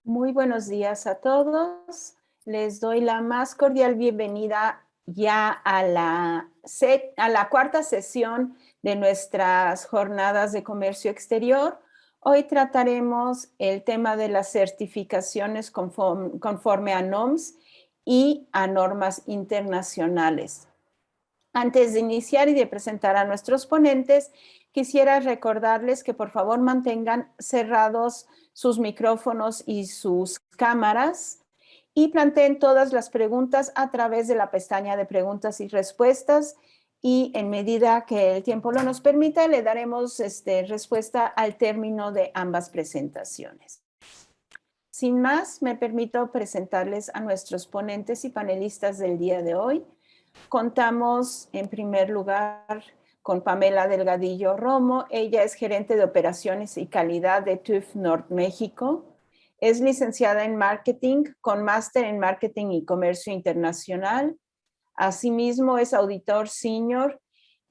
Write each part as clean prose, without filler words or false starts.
Muy buenos días a todos. Les doy la más cordial bienvenida ya a la cuarta sesión de nuestras jornadas de comercio exterior. Hoy trataremos el tema de las certificaciones conforme a NOMS y a normas internacionales. Antes de iniciar y de presentar a nuestros ponentes, quisiera recordarles que por favor mantengan cerrados sus micrófonos y sus cámaras y planteen todas las preguntas a través de la pestaña de preguntas y respuestas, y en medida que el tiempo lo nos permita, le daremos respuesta al término de ambas presentaciones. Sin más, me permito presentarles a nuestros ponentes y panelistas del día de hoy. Contamos en primer lugar con Pamela Delgadillo Romo. Ella es gerente de operaciones y calidad de TÜV Nord México. Es licenciada en marketing con máster en marketing y comercio internacional. Asimismo, es auditor senior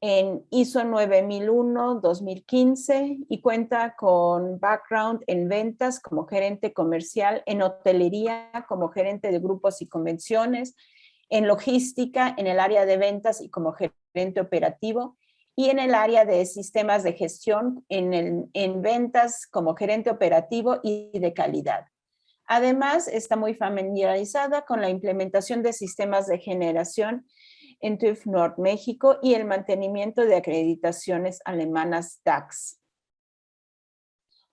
en ISO 9001-2015 y cuenta con background en ventas como gerente comercial, en hotelería como gerente de grupos y convenciones, en logística, en el área de ventas y como gerente operativo, y en el área de sistemas de gestión, en ventas como gerente operativo y de calidad. Además, está muy familiarizada con la implementación de sistemas de generación en TÜV Nord México y el mantenimiento de acreditaciones alemanas DAX.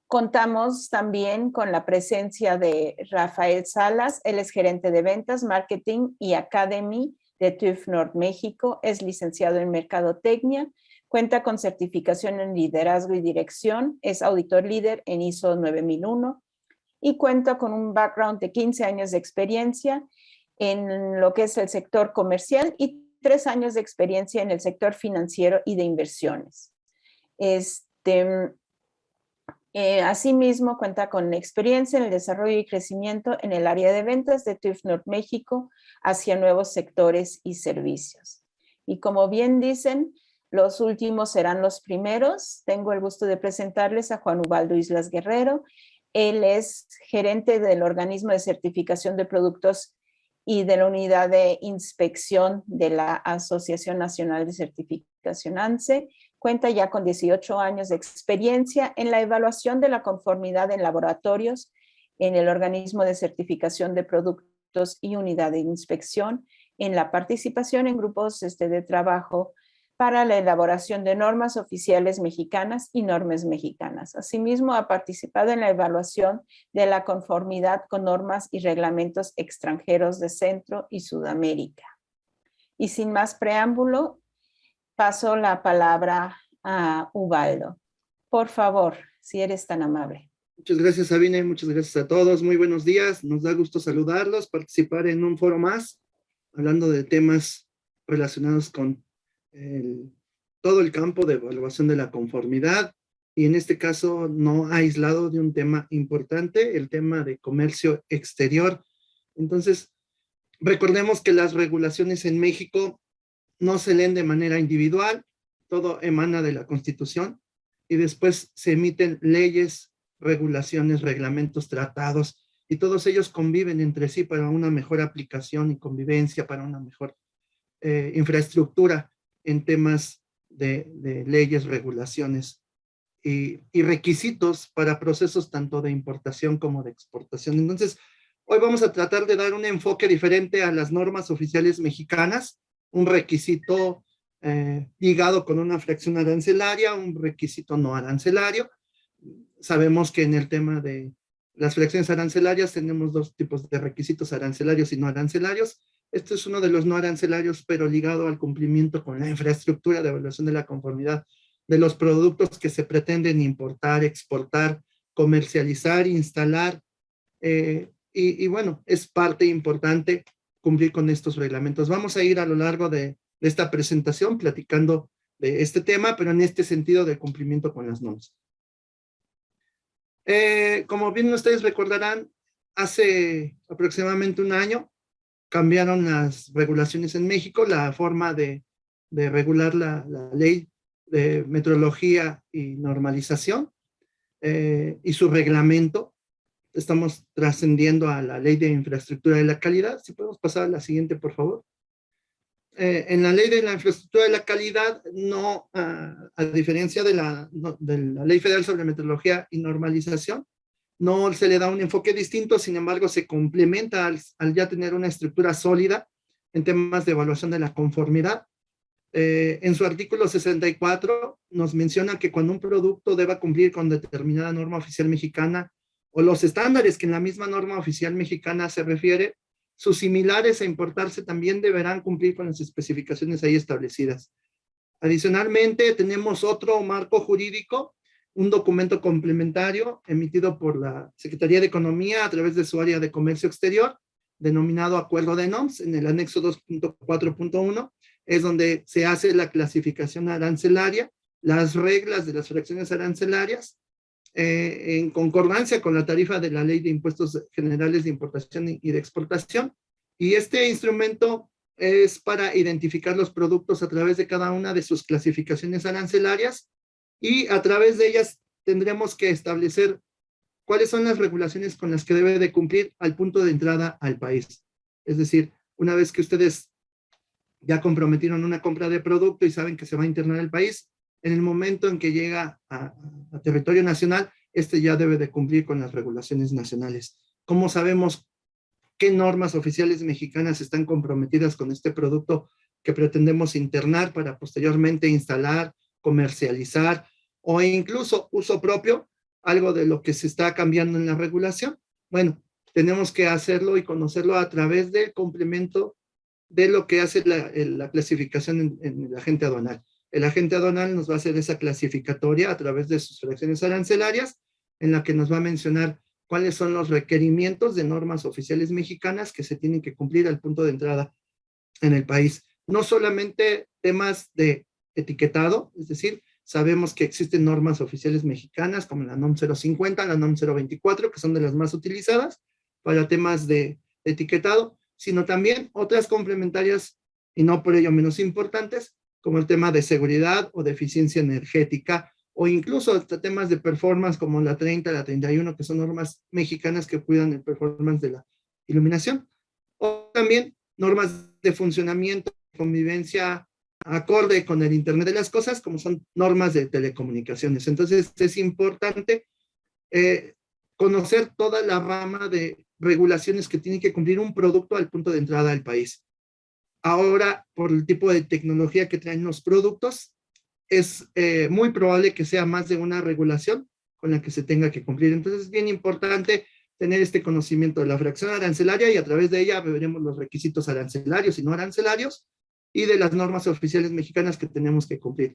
Contamos también con la presencia de Rafael Salas. Él es gerente de ventas, marketing y academy de TÜV Nord México. Es licenciado en mercadotecnia, cuenta con certificación en liderazgo y dirección, es auditor líder en ISO 9001 y cuenta con un background de 15 años de experiencia en lo que es el sector comercial y 3 años de experiencia en el sector financiero y de inversiones. Asimismo, cuenta con experiencia en el desarrollo y crecimiento en el área de ventas de TÜV Nord México hacia nuevos sectores y servicios. Y como bien dicen, los últimos serán los primeros. Tengo el gusto de presentarles a Juan Ubaldo Islas Guerrero. Él es gerente del organismo de certificación de productos y de la unidad de inspección de la Asociación Nacional de Certificación ANSE. Cuenta ya con 18 años de experiencia en la evaluación de la conformidad en laboratorios, en el organismo de certificación de productos y unidad de inspección, en la participación en grupos de trabajo para la elaboración de normas oficiales mexicanas y normas mexicanas. Asimismo, ha participado en la evaluación de la conformidad con normas y reglamentos extranjeros de Centro y Sudamérica. Y sin más preámbulo, paso la palabra a Ubaldo. Por favor, si eres tan amable. Muchas gracias, Sabine. Muchas gracias a todos. Muy buenos días. Nos da gusto saludarlos, participar en un foro más, hablando de temas relacionados con todo el campo de evaluación de la conformidad, y en este caso no aislado de un tema importante, el tema de comercio exterior. Entonces, recordemos que las regulaciones en México no se leen de manera individual, todo emana de la Constitución y después se emiten leyes, regulaciones, reglamentos, tratados, y todos ellos conviven entre sí para una mejor aplicación y convivencia, para una mejor infraestructura en temas de leyes, regulaciones y requisitos para procesos tanto de importación como de exportación. Entonces, hoy vamos a tratar de dar un enfoque diferente a las normas oficiales mexicanas, un requisito ligado con una fracción arancelaria, un requisito no arancelario. Sabemos que en el tema de las fracciones arancelarias tenemos dos tipos de requisitos, arancelarios y no arancelarios. Este es uno de los no arancelarios, pero ligado al cumplimiento con la infraestructura de evaluación de la conformidad de los productos que se pretenden importar, exportar, comercializar, instalar. Y bueno, es parte importante cumplir con estos reglamentos. Vamos a ir a lo largo de esta presentación platicando de este tema, pero en este sentido de cumplimiento con las normas. Como bien ustedes recordarán, hace aproximadamente un año cambiaron las regulaciones en México, la forma de regular la ley de metrología y normalización y su reglamento. estamos trascendiendo a la Ley de Infraestructura de la Calidad. Si podemos pasar a la siguiente, por favor. En la Ley de la Infraestructura de la Calidad, no, a diferencia de de la Ley Federal sobre Metrología y Normalización, no se le da un enfoque distinto, sin embargo, se complementa al ya tener una estructura sólida en temas de evaluación de la conformidad. En su artículo 64 nos menciona que cuando un producto deba cumplir con determinada norma oficial mexicana o los estándares que en la misma norma oficial mexicana se refiere, sus similares a importarse también deberán cumplir con las especificaciones ahí establecidas. Adicionalmente, tenemos otro marco jurídico, un documento complementario emitido por la Secretaría de Economía a través de su área de comercio exterior, denominado Acuerdo de NOMS, en el anexo 2.4.1, es donde se hace la clasificación arancelaria, las reglas de las fracciones arancelarias, en concordancia con la tarifa de la Ley de Impuestos Generales de Importación y de Exportación. Y este instrumento es para identificar los productos a través de cada una de sus clasificaciones arancelarias, y a través de ellas tendremos que establecer cuáles son las regulaciones con las que debe de cumplir al punto de entrada al país. Es decir, una vez que ustedes ya comprometieron una compra de producto y saben que se va a internar al país, en el momento en que llega a territorio nacional, este ya debe de cumplir con las regulaciones nacionales. ¿Cómo sabemos qué normas oficiales mexicanas están comprometidas con este producto que pretendemos internar para posteriormente instalar, comercializar o incluso uso propio, algo de lo que se está cambiando en la regulación? Bueno, tenemos que hacerlo y conocerlo a través del complemento de lo que hace la clasificación en el agente aduanal. El agente aduanal nos va a hacer esa clasificatoria a través de sus fracciones arancelarias, en la que nos va a mencionar cuáles son los requerimientos de normas oficiales mexicanas que se tienen que cumplir al punto de entrada en el país. No solamente temas de etiquetado, es decir, sabemos que existen normas oficiales mexicanas como la NOM 050, la NOM 024, que son de las más utilizadas para temas de etiquetado, sino también otras complementarias y no por ello menos importantes, como el tema de seguridad o de eficiencia energética, o incluso hasta temas de performance como la 30, la 31, que son normas mexicanas que cuidan el performance de la iluminación, o también normas de funcionamiento, convivencia acorde con el Internet de las cosas, como son normas de telecomunicaciones. Entonces es importante conocer toda la rama de regulaciones que tiene que cumplir un producto al punto de entrada al país. Ahora, por el tipo de tecnología que traen los productos, es muy probable que sea más de una regulación con la que se tenga que cumplir. Entonces es bien importante tener este conocimiento de la fracción arancelaria, y a través de ella veremos los requisitos arancelarios y no arancelarios y de las normas oficiales mexicanas que tenemos que cumplir.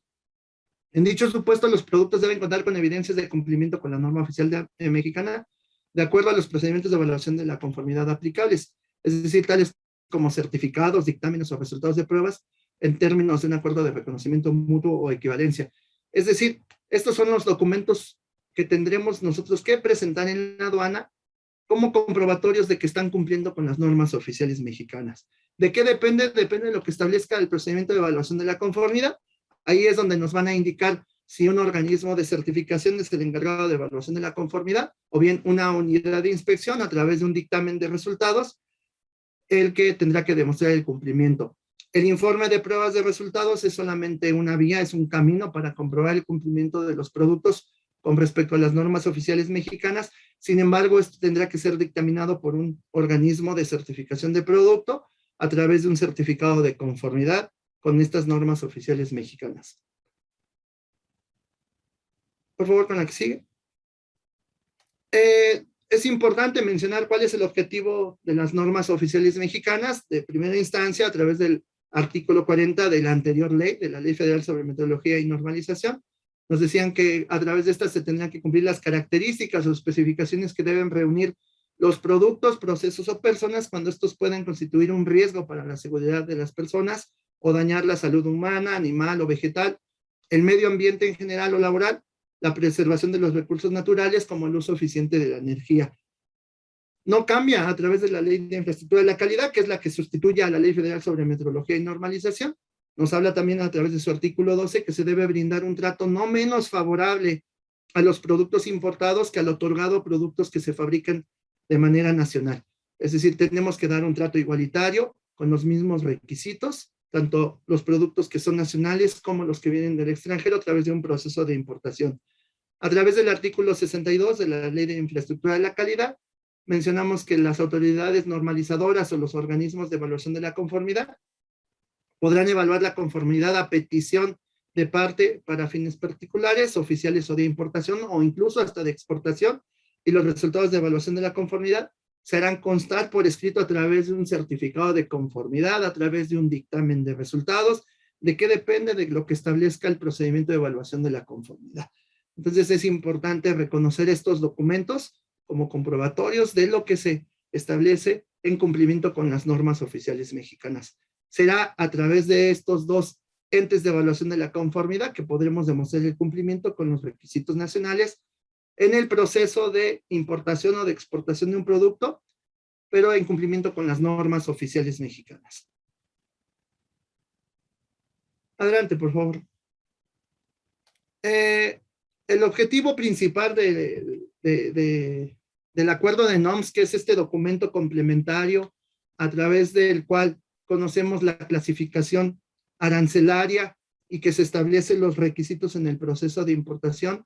En dicho supuesto, los productos deben contar con evidencias de cumplimiento con la norma oficial mexicana de acuerdo a los procedimientos de evaluación de la conformidad aplicables, es decir, tales como certificados, dictámenes o resultados de pruebas en términos de un acuerdo de reconocimiento mutuo o equivalencia. Es decir, estos son los documentos que tendremos nosotros que presentar en la aduana como comprobatorios de que están cumpliendo con las normas oficiales mexicanas. ¿De qué depende? Depende de lo que establezca el procedimiento de evaluación de la conformidad. Ahí es donde nos van a indicar si un organismo de certificación es el encargado de evaluación de la conformidad, o bien una unidad de inspección a través de un dictamen de resultados, el que tendrá que demostrar el cumplimiento. El informe de pruebas de resultados es solamente una vía, es un camino para comprobar el cumplimiento de los productos con respecto a las normas oficiales mexicanas. Sin embargo, esto tendrá que ser dictaminado por un organismo de certificación de producto a través de un certificado de conformidad con estas normas oficiales mexicanas. Por favor, con la que sigue. Es importante mencionar cuál es el objetivo de las normas oficiales mexicanas de primera instancia a través del artículo 40 de la anterior ley, de la Ley Federal sobre Metrología y Normalización. Nos decían que a través de estas se tendrían que cumplir las características o especificaciones que deben reunir los productos, procesos o personas cuando estos puedan constituir un riesgo para la seguridad de las personas o dañar la salud humana, animal o vegetal, el medio ambiente en general o laboral, la preservación de los recursos naturales como el uso eficiente de la energía. No cambia a través de la Ley de Infraestructura de la Calidad, que es la que sustituye a la Ley Federal sobre Metrología y Normalización. Nos habla también a través de su artículo 12 que se debe brindar un trato no menos favorable a los productos importados que al otorgado productos que se fabrican de manera nacional. Es decir, tenemos que dar un trato igualitario con los mismos requisitos, tanto los productos que son nacionales como los que vienen del extranjero a través de un proceso de importación. A través del artículo 62 de la Ley de Infraestructura de la Calidad, mencionamos que las autoridades normalizadoras o los organismos de evaluación de la conformidad podrán evaluar la conformidad a petición de parte para fines particulares, oficiales o de importación o incluso hasta de exportación, y los resultados de evaluación de la conformidad se harán constar por escrito a través de un certificado de conformidad, a través de un dictamen de resultados, de qué depende de lo que establezca el procedimiento de evaluación de la conformidad. Entonces es importante reconocer estos documentos como comprobatorios de lo que se establece en cumplimiento con las normas oficiales mexicanas. Será a través de estos dos entes de evaluación de la conformidad que podremos demostrar el cumplimiento con los requisitos nacionales en el proceso de importación o de exportación de un producto, pero en cumplimiento con las normas oficiales mexicanas. Adelante, por favor. El objetivo principal del acuerdo de NOMS, que es este documento complementario a través del cual conocemos la clasificación arancelaria y que se establecen los requisitos en el proceso de importación.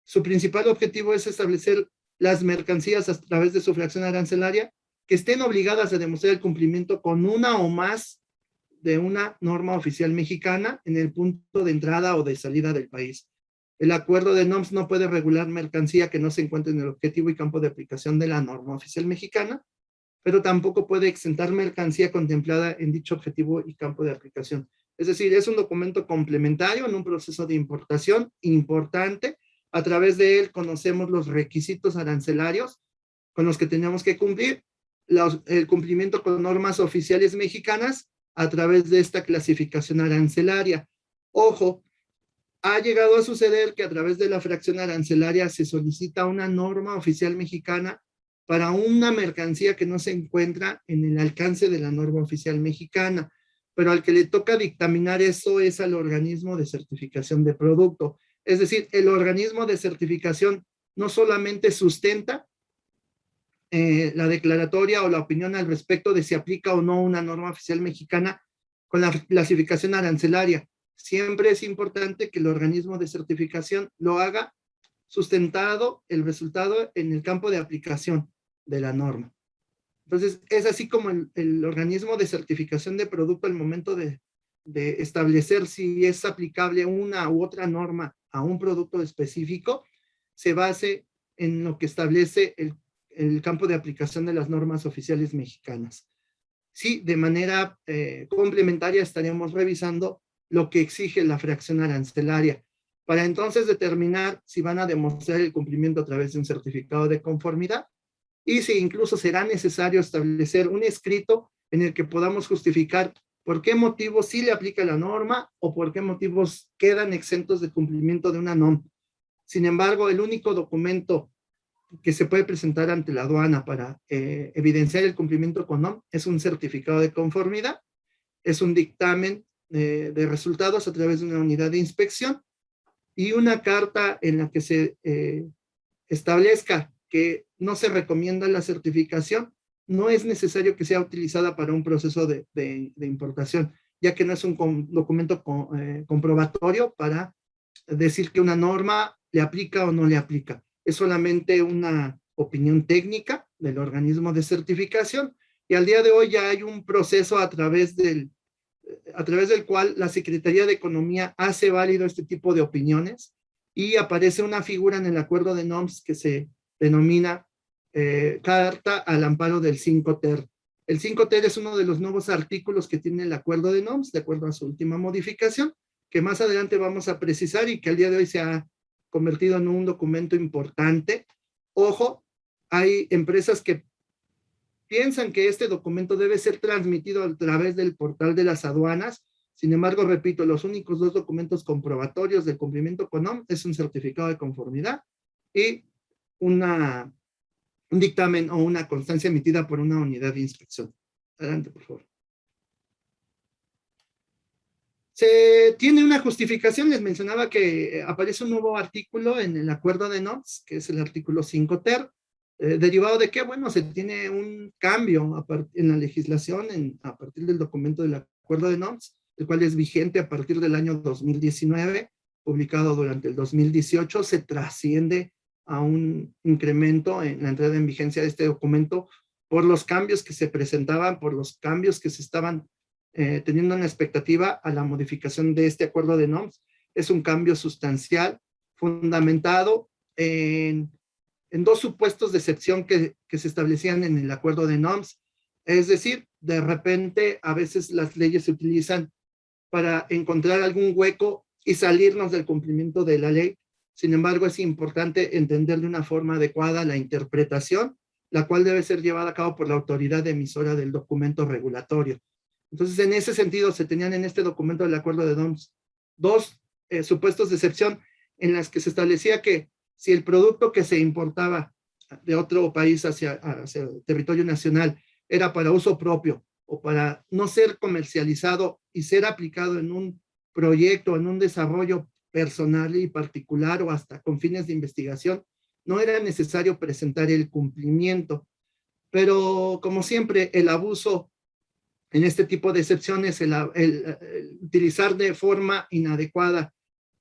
Su principal objetivo es establecer las mercancías a través de su fracción arancelaria que estén obligadas a demostrar el cumplimiento con una o más de una norma oficial mexicana en el punto de entrada o de salida del país. El acuerdo de NOMS no puede regular mercancía que no se encuentre en el objetivo y campo de aplicación de la norma oficial mexicana, pero tampoco puede exentar mercancía contemplada en dicho objetivo y campo de aplicación. Es decir, es un documento complementario en un proceso de importación importante. A través de él conocemos los requisitos arancelarios con los que tenemos que cumplir, el cumplimiento con normas oficiales mexicanas a través de esta clasificación arancelaria. Ojo, ha llegado a suceder que a través de la fracción arancelaria se solicita una norma oficial mexicana para una mercancía que no se encuentra en el alcance de la norma oficial mexicana, pero al que le toca dictaminar eso es al organismo de certificación de producto. Es decir, el organismo de certificación no solamente sustenta la declaratoria o la opinión al respecto de si aplica o no una norma oficial mexicana con la clasificación arancelaria. Siempre es importante que el organismo de certificación lo haga sustentado el resultado en el campo de aplicación de la norma. Entonces, es así como el organismo de certificación de producto al momento de establecer si es aplicable una u otra norma a un producto específico, se base en lo que establece el campo de aplicación de las normas oficiales mexicanas. Sí, de manera complementaria estaríamos revisando lo que exige la fracción arancelaria, para entonces determinar si van a demostrar el cumplimiento a través de un certificado de conformidad y si incluso será necesario establecer un escrito en el que podamos justificar por qué motivos sí le aplica la norma o por qué motivos quedan exentos de cumplimiento de una norma. Sin embargo, el único documento que se puede presentar ante la aduana para evidenciar el cumplimiento con NOM es un certificado de conformidad, es un dictamen de resultados a través de una unidad de inspección y una carta en la que se establezca que no se recomienda la certificación. No es necesario que sea utilizada para un proceso de importación, ya que no es un documento comprobatorio para decir que una norma le aplica o no le aplica. Es solamente una opinión técnica del organismo de certificación y al día de hoy ya hay un proceso a través del cual la Secretaría de Economía hace válido este tipo de opiniones y aparece una figura en el acuerdo de NOMS que se denomina Carta al Amparo del 5TER. El 5TER es uno de los nuevos artículos que tiene el acuerdo de NOMS, de acuerdo a su última modificación, que más adelante vamos a precisar y que al día de hoy se ha convertido en un documento importante. Ojo, hay empresas que piensan que este documento debe ser transmitido a través del portal de las aduanas. Sin embargo, repito, los únicos dos documentos comprobatorios del cumplimiento con NOM es un certificado de conformidad y un dictamen o una constancia emitida por una unidad de inspección. Adelante, por favor. Se tiene una justificación, les mencionaba que aparece un nuevo artículo en el acuerdo de NOx, que es el artículo 5 ter, derivado de que, bueno, se tiene un cambio en la legislación a partir del documento del acuerdo de NOx, el cual es vigente a partir del año 2019, publicado durante el 2018, se trasciende a un incremento en la entrada en vigencia de este documento por los cambios que se presentaban, por los cambios que se estaban teniendo una expectativa a la modificación de este acuerdo de NOx. Es un cambio sustancial, fundamentado en dos supuestos de excepción que se establecían en el acuerdo de NOx. Es decir, de repente a veces las leyes se utilizan para encontrar algún hueco y salirnos del cumplimiento de la ley. Sin embargo, es importante entender de una forma adecuada la interpretación, la cual debe ser llevada a cabo por la autoridad emisora del documento regulatorio. Entonces, en ese sentido, se tenían en este documento del acuerdo de NOx dos supuestos de excepción en las que se establecía que si el producto que se importaba de otro país hacia el territorio nacional era para uso propio o para no ser comercializado y ser aplicado en un proyecto, en un desarrollo personal y particular o hasta con fines de investigación, no era necesario presentar el cumplimiento. Pero como siempre, el abuso en este tipo de excepciones, el utilizar de forma inadecuada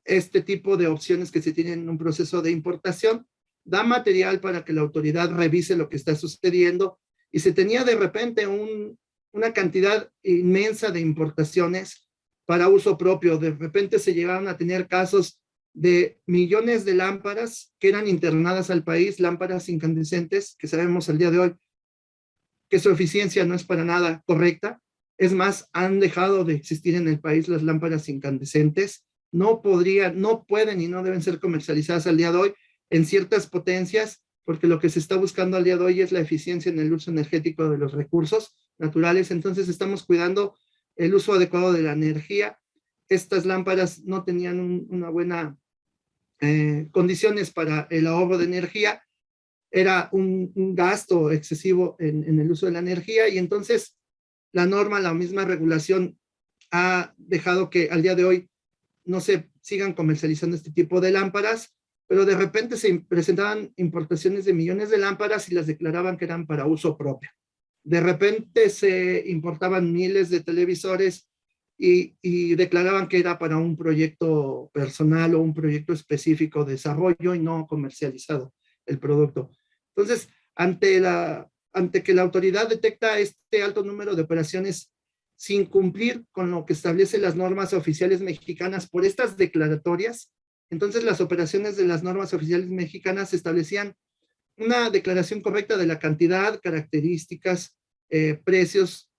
este tipo de opciones que se tienen en un proceso de importación, da material para que la autoridad revise lo que está sucediendo y se tenía de repente una cantidad inmensa de importaciones para uso propio. De repente se llegaron a tener casos de millones de lámparas que eran internadas al país, lámparas incandescentes, que sabemos al día de hoy que su eficiencia no es para nada correcta. Es más, han dejado de existir en el país las lámparas incandescentes. No pueden y no deben ser comercializadas al día de hoy en ciertas potencias, porque lo que se está buscando al día de hoy es la eficiencia en el uso energético de los recursos naturales. Entonces estamos cuidando el uso adecuado de la energía. Estas lámparas no tenían una buena condiciones para el ahorro de energía. Era un gasto excesivo en el uso de la energía y entonces la norma, la misma regulación ha dejado que al día de hoy no se sigan comercializando este tipo de lámparas, pero de repente se presentaban importaciones de millones de lámparas y las declaraban que eran para uso propio. De repente se importaban miles de televisores y declaraban que era para un proyecto personal o un proyecto específico de desarrollo y no comercializado el producto. Entonces, ante que la autoridad detecta este alto número de operaciones sin cumplir con lo que establecen las normas oficiales mexicanas por estas declaratorias, entonces las operaciones de las normas oficiales mexicanas establecían una declaración correcta de la cantidad, características, precios,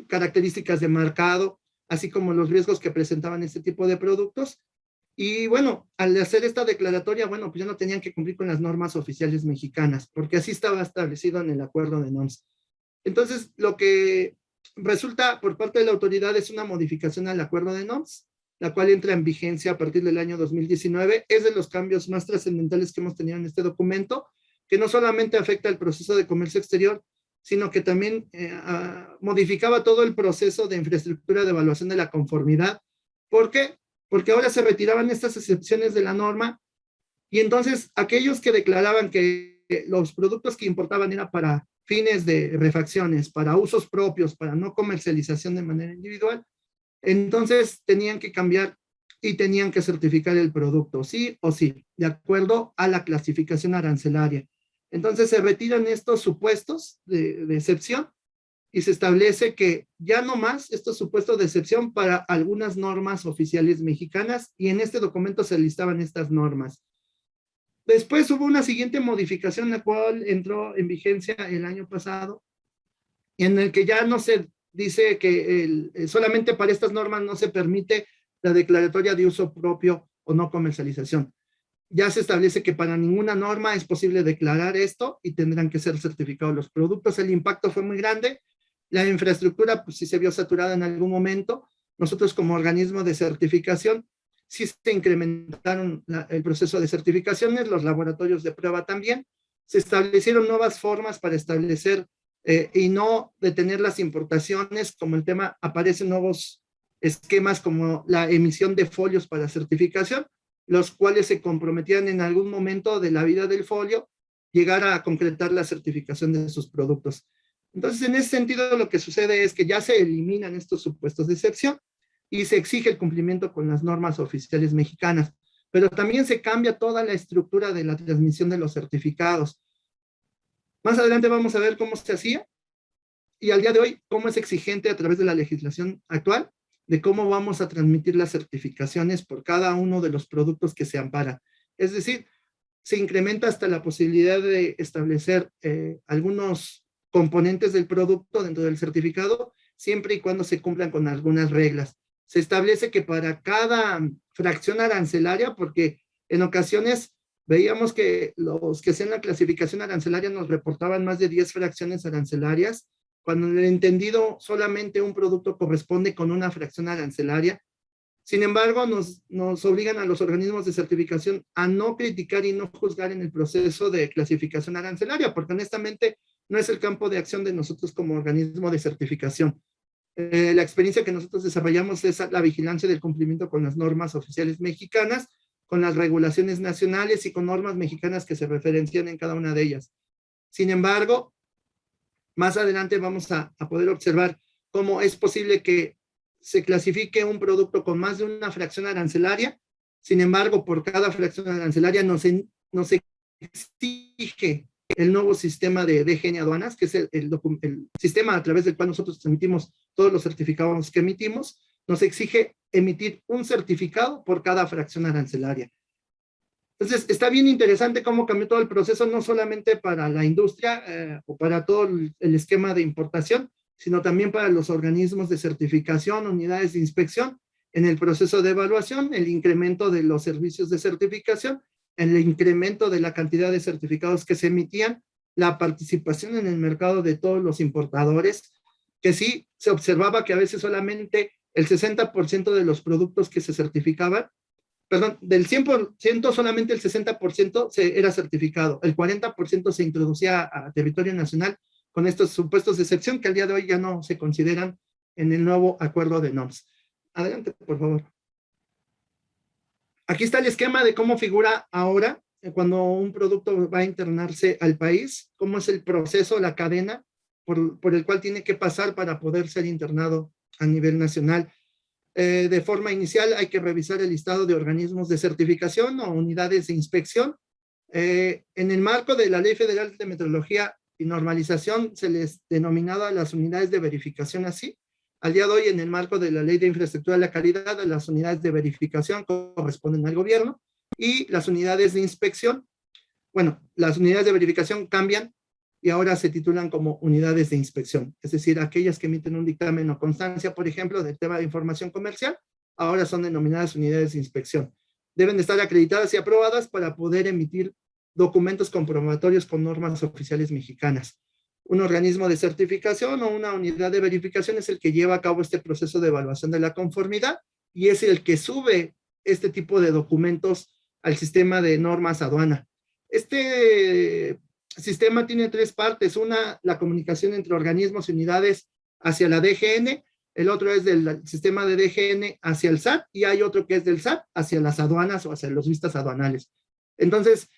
características de mercado, así como los riesgos que presentaban este tipo de productos. Y bueno, al hacer esta declaratoria, bueno, pues ya no tenían que cumplir con las normas oficiales mexicanas, porque así estaba establecido en el acuerdo de NOx. Entonces, lo que resulta por parte de la autoridad es una modificación al acuerdo de NOx, la cual entra en vigencia a partir del año 2019. Es de los cambios más trascendentales que hemos tenido en este documento, que no solamente afecta el proceso de comercio exterior, sino que también modificaba todo el proceso de infraestructura de evaluación de la conformidad. ¿Por qué? Porque ahora se retiraban estas excepciones de la norma y entonces aquellos que declaraban que los productos que importaban eran para fines de refacciones, para usos propios, para no comercialización de manera individual, entonces tenían que cambiar y tenían que certificar el producto, sí o sí, de acuerdo a la clasificación arancelaria. Entonces se retiran estos supuestos de excepción y se establece que ya no más estos supuestos de excepción para algunas normas oficiales mexicanas y en este documento se listaban estas normas. Después hubo una siguiente modificación, la cual entró en vigencia el año pasado, en el que ya no se dice que solamente para estas normas no se permite la declaratoria de uso propio o no comercialización. Ya se establece que para ninguna norma es posible declarar esto y tendrán que ser certificados los productos. El impacto fue muy grande. La infraestructura, pues sí se vio saturada en algún momento. Nosotros como organismo de certificación, sí se incrementaron el proceso de certificaciones, los laboratorios de prueba también. Se establecieron nuevas formas para establecer y no detener las importaciones, como el tema, aparecen nuevos esquemas como la emisión de folios para certificación, los cuales se comprometían en algún momento de la vida del folio llegar a concretar la certificación de sus productos. Entonces, en ese sentido, lo que sucede es que ya se eliminan estos supuestos de excepción y se exige el cumplimiento con las normas oficiales mexicanas, pero también se cambia toda la estructura de la transmisión de los certificados. Más adelante vamos a ver cómo se hacía y al día de hoy cómo es exigente a través de la legislación actual de cómo vamos a transmitir las certificaciones por cada uno de los productos que se amparan. Es decir, se incrementa hasta la posibilidad de establecer algunos componentes del producto dentro del certificado, siempre y cuando se cumplan con algunas reglas. Se establece que para cada fracción arancelaria, porque en ocasiones veíamos que los que hacían la clasificación arancelaria nos reportaban más de 10 fracciones arancelarias, cuando en el entendido solamente un producto corresponde con una fracción arancelaria. Sin embargo, nos obligan a los organismos de certificación a no criticar y no juzgar en el proceso de clasificación arancelaria, porque honestamente no es el campo de acción de nosotros como organismo de certificación. La experiencia que nosotros desarrollamos es la vigilancia del cumplimiento con las normas oficiales mexicanas, con las regulaciones nacionales y con normas mexicanas que se referencian en cada una de ellas. Sin embargo, más adelante vamos a poder observar cómo es posible que se clasifique un producto con más de una fracción arancelaria. Sin embargo, por cada fracción arancelaria nos exige el nuevo sistema de DGN aduanas, que es el sistema a través del cual nosotros emitimos todos los certificados que emitimos, nos exige emitir un certificado por cada fracción arancelaria. Entonces, está bien interesante cómo cambió todo el proceso, no solamente para la industria o para todo el esquema de importación, sino también para los organismos de certificación, unidades de inspección, en el proceso de evaluación, el incremento de los servicios de certificación, el incremento de la cantidad de certificados que se emitían, la participación en el mercado de todos los importadores, que sí se observaba que a veces solamente el 60% de los productos que se certificaban, perdón, del 100% solamente el 60% era certificado, el 40% se introducía a territorio nacional con estos supuestos de excepción que al día de hoy ya no se consideran en el nuevo acuerdo de NOMS. Adelante, por favor. Aquí está el esquema de cómo figura ahora cuando un producto va a internarse al país, cómo es el proceso, la cadena por el cual tiene que pasar para poder ser internado a nivel nacional. De forma inicial hay que revisar el listado de organismos de certificación o unidades de inspección. En el marco de la Ley Federal de Metrología y Normalización se les denominaba las unidades de verificación así. Al día de hoy, en el marco de la Ley de Infraestructura de la Calidad, las unidades de verificación corresponden al gobierno y las unidades de inspección, bueno, las unidades de verificación cambian y ahora se titulan como unidades de inspección, es decir, aquellas que emiten un dictamen o constancia, por ejemplo, del tema de información comercial, ahora son denominadas unidades de inspección. Deben de estar acreditadas y aprobadas para poder emitir documentos comprobatorios con normas oficiales mexicanas. Un organismo de certificación o una unidad de verificación es el que lleva a cabo este proceso de evaluación de la conformidad y es el que sube este tipo de documentos al sistema de normas aduana. Este sistema tiene tres partes. Una, la comunicación entre organismos y unidades hacia la DGN, el otro es del sistema de DGN hacia el SAT y hay otro que es del SAT hacia las aduanas o hacia los vistas aduanales. Entonces,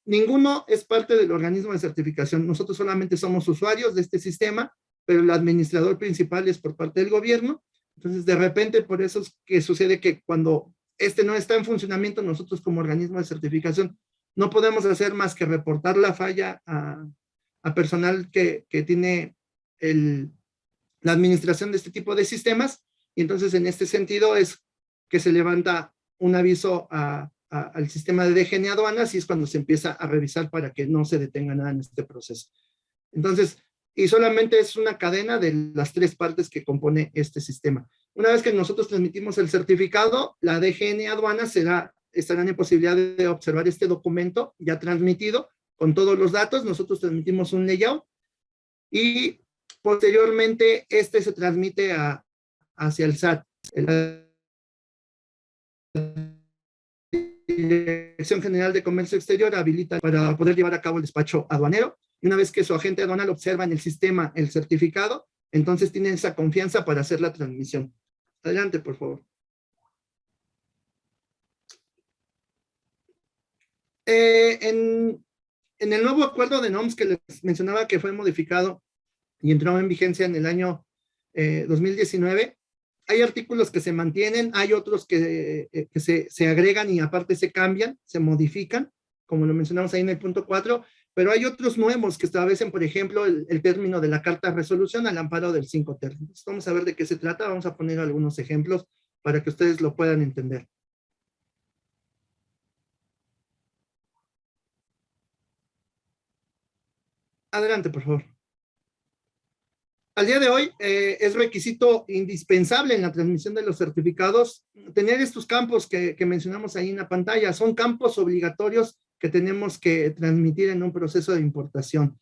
ninguno es parte del organismo de certificación. Nosotros solamente somos usuarios de este sistema, pero el administrador principal es por parte del gobierno. Entonces, de repente, por eso es que sucede que cuando este no está en funcionamiento, nosotros como organismo de certificación no podemos hacer más que reportar la falla a personal que tiene la administración de este tipo de sistemas, y entonces en este sentido es que se levanta un aviso al sistema de DGN aduanas y es cuando se empieza a revisar para que no se detenga nada en este proceso. Entonces, y solamente es una cadena de las tres partes que compone este sistema. Una vez que nosotros transmitimos el certificado, la DGN aduanas estarán en posibilidad de observar este documento ya transmitido con todos los datos. Nosotros transmitimos un layout y posteriormente este se transmite hacia el SAT. La Dirección General de Comercio Exterior habilita para poder llevar a cabo el despacho aduanero, y una vez que su agente aduanal observa en el sistema el certificado, entonces tienen esa confianza para hacer la transmisión. Adelante, por favor. En el nuevo acuerdo de NOMS que les mencionaba que fue modificado y entró en vigencia en el año 2019, hay artículos que se mantienen, hay otros que se agregan y aparte se cambian, se modifican, como lo mencionamos ahí en el punto 4, pero hay otros nuevos que establecen, por ejemplo, el término de la carta de resolución al amparo del 5 términos. Vamos a ver de qué se trata, vamos a poner algunos ejemplos para que ustedes lo puedan entender. Adelante, por favor. Al día de hoy es requisito indispensable en la transmisión de los certificados tener estos campos que mencionamos ahí en la pantalla. Son campos obligatorios que tenemos que transmitir en un proceso de importación.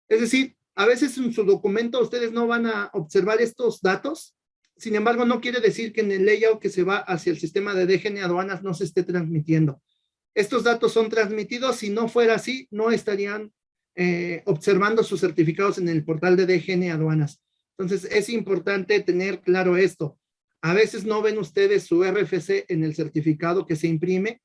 Es decir, a veces en su documento ustedes no van a observar estos datos. Sin embargo, no quiere decir que en el layout que se va hacia el sistema de DGN aduanas no se esté transmitiendo. Estos datos son transmitidos. Si no fuera así, no estarían observando sus certificados en el portal de DGN aduanas. Entonces, es importante tener claro esto. A veces no ven ustedes su RFC en el certificado que se imprime,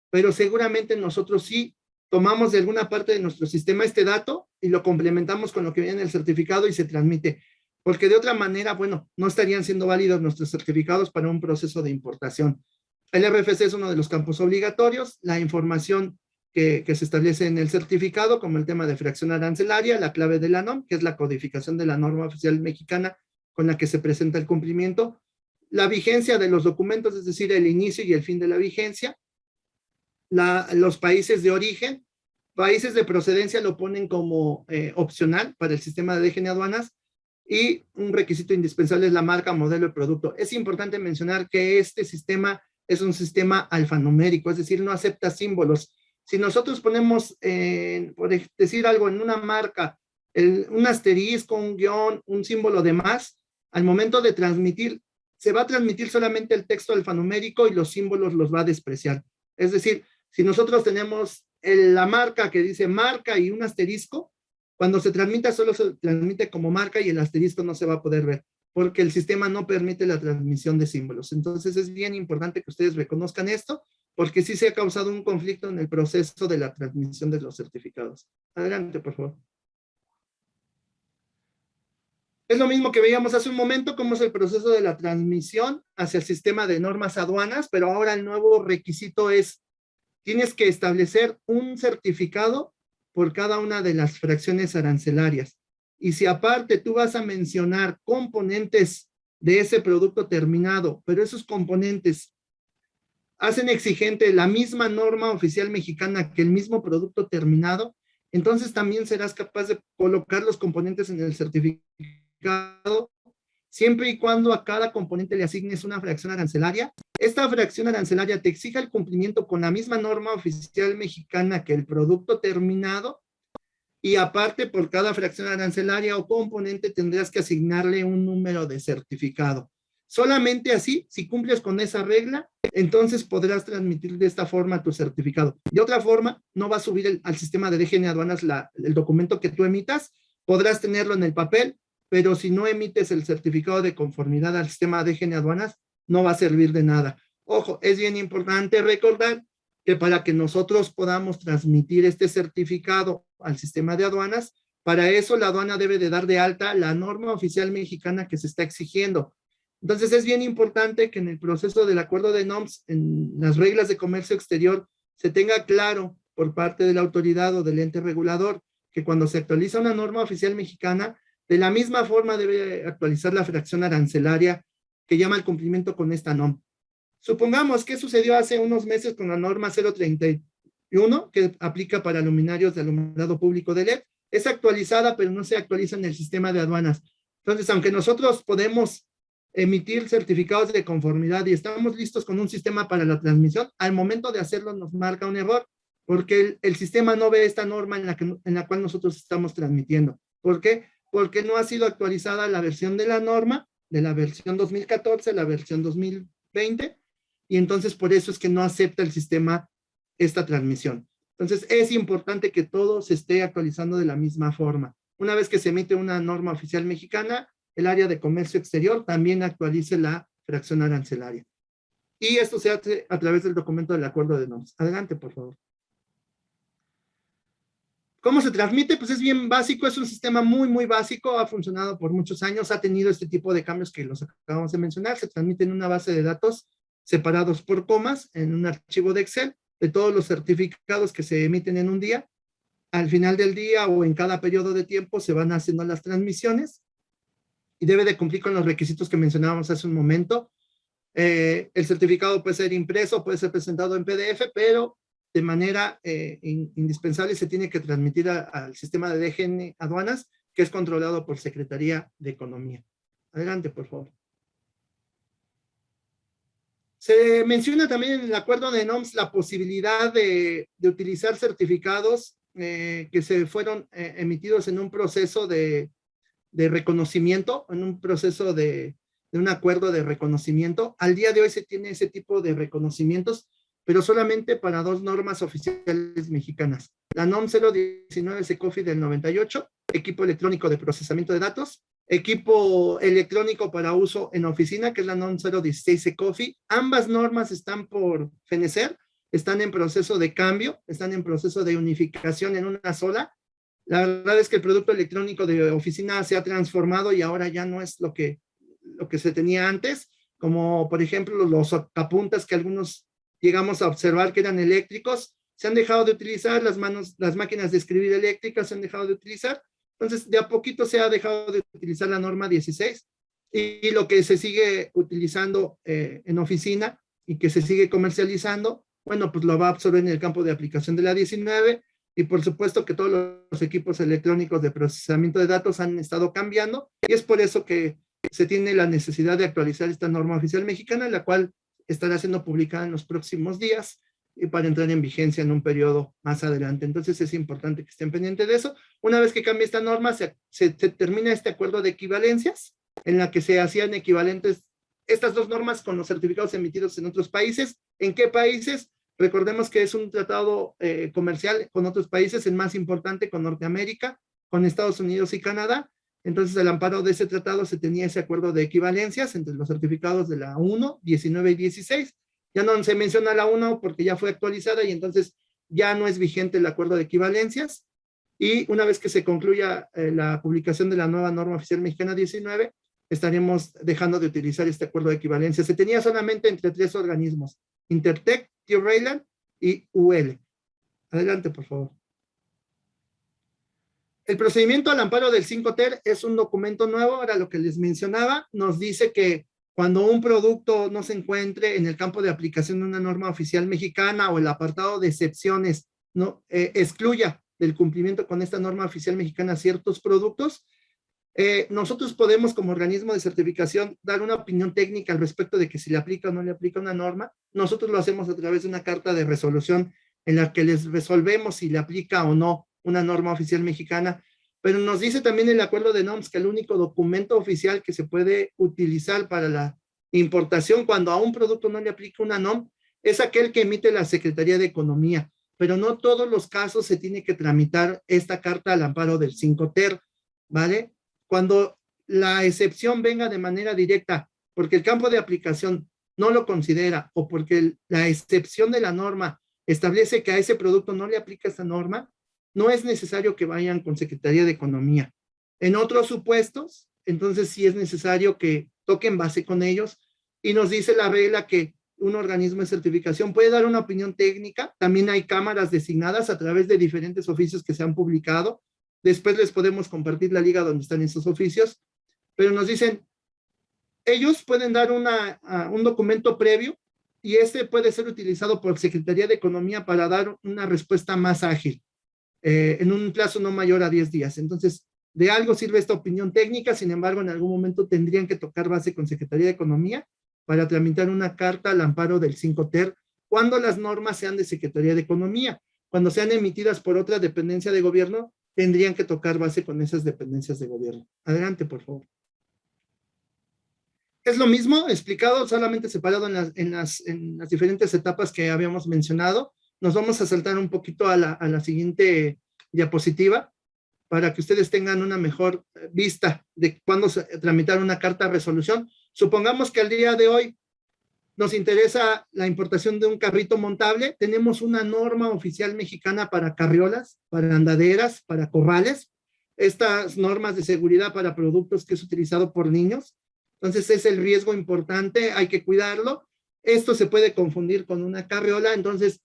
pero seguramente nosotros sí tomamos de alguna parte de nuestro sistema este dato y lo complementamos con lo que viene en el certificado y se transmite. Porque de otra manera, bueno, no estarían siendo válidos nuestros certificados para un proceso de importación. El RFC es uno de los campos obligatorios. La información que se establece en el certificado, como el tema de fracción arancelaria, la clave de la NOM, que es la codificación de la norma oficial mexicana con la que se presenta el cumplimiento, la vigencia de los documentos, es decir, el inicio y el fin de la vigencia, los países de origen, países de procedencia lo ponen como opcional para el sistema de DGN aduanas, y un requisito indispensable es la marca, modelo y producto. Es importante mencionar que este sistema es un sistema alfanumérico, es decir, no acepta símbolos. Si nosotros ponemos, por decir algo, en una marca, un asterisco, un guión, un símbolo de más, al momento de transmitir, se va a transmitir solamente el texto alfanumérico y los símbolos los va a despreciar. Es decir, si nosotros tenemos la marca que dice marca y un asterisco, cuando se transmita solo se transmite como marca y el asterisco no se va a poder ver, porque el sistema no permite la transmisión de símbolos. Entonces es bien importante que ustedes reconozcan esto, porque sí se ha causado un conflicto en el proceso de la transmisión de los certificados. Adelante, por favor. Es lo mismo que veíamos hace un momento, cómo es el proceso de la transmisión hacia el sistema de normas aduanas, pero ahora el nuevo requisito es, tienes que establecer un certificado por cada una de las fracciones arancelarias. Y si aparte tú vas a mencionar componentes de ese producto terminado, pero esos componentes hacen exigente la misma norma oficial mexicana que el mismo producto terminado, entonces también serás capaz de colocar los componentes en el certificado, siempre y cuando a cada componente le asignes una fracción arancelaria. Esta fracción arancelaria te exija el cumplimiento con la misma norma oficial mexicana que el producto terminado, y aparte por cada fracción arancelaria o componente tendrás que asignarle un número de certificado. Solamente así, si cumples con esa regla, entonces podrás transmitir de esta forma tu certificado. De otra forma, no va a subir al sistema de DGN aduanas el documento que tú emitas, podrás tenerlo en el papel, pero si no emites el certificado de conformidad al sistema de DGN aduanas, no va a servir de nada. Ojo, es bien importante recordar que para que nosotros podamos transmitir este certificado al sistema de aduanas, para eso la aduana debe de dar de alta la norma oficial mexicana que se está exigiendo. Entonces es bien importante que en el proceso del acuerdo de NOMS, en las reglas de comercio exterior, se tenga claro por parte de la autoridad o del ente regulador que cuando se actualiza una norma oficial mexicana, de la misma forma debe actualizar la fracción arancelaria que llama al cumplimiento con esta NOM. Supongamos que sucedió hace unos meses con la norma 031, que aplica para luminarios de alumbrado público de LED. Es actualizada, pero no se actualiza en el sistema de aduanas. Entonces, aunque nosotros podemos emitir certificados de conformidad y estamos listos con un sistema para la transmisión, al momento de hacerlo nos marca un error, porque el sistema no ve esta norma en la cual nosotros estamos transmitiendo. ¿Por qué? Porque no ha sido actualizada la versión de la norma, de la versión 2014, la versión 2020, y entonces por eso es que no acepta el sistema esta transmisión. Entonces es importante que todo se esté actualizando de la misma forma. Una vez que se emite una norma oficial mexicana, el área de comercio exterior también actualice la fracción arancelaria. Y esto se hace a través del documento del acuerdo de NOMS. Adelante, por favor. ¿Cómo se transmite? Pues es bien básico, es un sistema muy, muy básico, ha funcionado por muchos años, ha tenido este tipo de cambios que los acabamos de mencionar, se transmite en una base de datos separados por comas, en un archivo de Excel, de todos los certificados que se emiten en un día. Al final del día o en cada periodo de tiempo se van haciendo las transmisiones y debe de cumplir con los requisitos que mencionábamos hace un momento. El certificado puede ser impreso, puede ser presentado en PDF, pero de manera indispensable se tiene que transmitir al sistema de DGN Aduanas, que es controlado por Secretaría de Economía. Adelante, por favor. Se menciona también en el acuerdo de NOMS la posibilidad de utilizar certificados que se fueron emitidos en un proceso de reconocimiento, en un proceso de un acuerdo de reconocimiento. Al día de hoy se tiene ese tipo de reconocimientos, pero solamente para dos normas oficiales mexicanas. La NOM 019 SECOFI del 98, equipo electrónico de procesamiento de datos, equipo electrónico para uso en oficina, que es la NOM 016 SECOFI. Ambas normas están por fenecer, están en proceso de cambio, están en proceso de unificación en una sola. La verdad es que el producto electrónico de oficina se ha transformado y ahora ya no es lo que se tenía antes, como por ejemplo los apuntas que algunos llegamos a observar que eran eléctricos, se han dejado de utilizar, las máquinas de escribir eléctricas se han dejado de utilizar, entonces de a poquito se ha dejado de utilizar la norma 16 y lo que se sigue utilizando en oficina y que se sigue comercializando, bueno, pues lo va a absorber en el campo de aplicación de la 19 y por supuesto que todos los equipos electrónicos de procesamiento de datos han estado cambiando y es por eso que se tiene la necesidad de actualizar esta norma oficial mexicana, la cual estará siendo publicada en los próximos días y para entrar en vigencia en un periodo más adelante. Entonces es importante que estén pendientes de eso. Una vez que cambie esta norma, se termina este acuerdo de equivalencias, en la que se hacían equivalentes estas dos normas con los certificados emitidos en otros países. ¿En qué países? Recordemos que es un tratado comercial con otros países, el más importante con Norteamérica, con Estados Unidos y Canadá. Entonces, al amparo de ese tratado se tenía ese acuerdo de equivalencias entre los certificados de la 1, 19 y 16. Ya no se menciona la 1 porque ya fue actualizada y entonces ya no es vigente el acuerdo de equivalencias. Y una vez que se concluya la publicación de la nueva norma oficial mexicana 19, estaremos dejando de utilizar este acuerdo de equivalencia. Se tenía solamente entre tres organismos, Intertech, TIO-RAILAN y UL. Adelante, por favor. El procedimiento al amparo del 5TER es un documento nuevo, ahora lo que les mencionaba, nos dice que cuando un producto no se encuentre en el campo de aplicación de una norma oficial mexicana o el apartado de excepciones no excluya del cumplimiento con esta norma oficial mexicana ciertos productos, nosotros podemos como organismo de certificación dar una opinión técnica al respecto de que si le aplica o no le aplica una norma. Nosotros lo hacemos a través de una carta de resolución en la que les resolvemos si le aplica o no una norma oficial mexicana, pero nos dice también el acuerdo de NOMS que el único documento oficial que se puede utilizar para la importación cuando a un producto no le aplica una NOM es aquel que emite la Secretaría de Economía, pero no todos los casos se tiene que tramitar esta carta al amparo del 5TER, ¿vale? Cuando la excepción venga de manera directa, porque el campo de aplicación no lo considera o porque la excepción de la norma establece que a ese producto no le aplica esta norma, no es necesario que vayan con Secretaría de Economía. En otros supuestos, entonces sí es necesario que toquen base con ellos y nos dice la regla que un organismo de certificación puede dar una opinión técnica. También hay cámaras designadas a través de diferentes oficios que se han publicado. Después les podemos compartir la liga donde están esos oficios, pero nos dicen, ellos pueden dar un documento previo y este puede ser utilizado por Secretaría de Economía para dar una respuesta más ágil, en un plazo no mayor a 10 días. Entonces, de algo sirve esta opinión técnica, sin embargo, en algún momento tendrían que tocar base con Secretaría de Economía para tramitar una carta al amparo del 5TER cuando las normas sean de Secretaría de Economía. Cuando sean emitidas por otra dependencia de gobierno, tendrían que tocar base con esas dependencias de gobierno. Adelante, por favor. Es lo mismo, explicado, solamente separado en las diferentes etapas que habíamos mencionado. Nos vamos a saltar un poquito a la siguiente diapositiva para que ustedes tengan una mejor vista de cuándo tramitar una carta de resolución. Supongamos que al día de hoy nos interesa la importación de un carrito montable. Tenemos una norma oficial mexicana para carriolas, para andaderas, para corrales. Estas normas de seguridad para productos que es utilizado por niños. Entonces es el riesgo importante, hay que cuidarlo. Esto se puede confundir con una carriola, entonces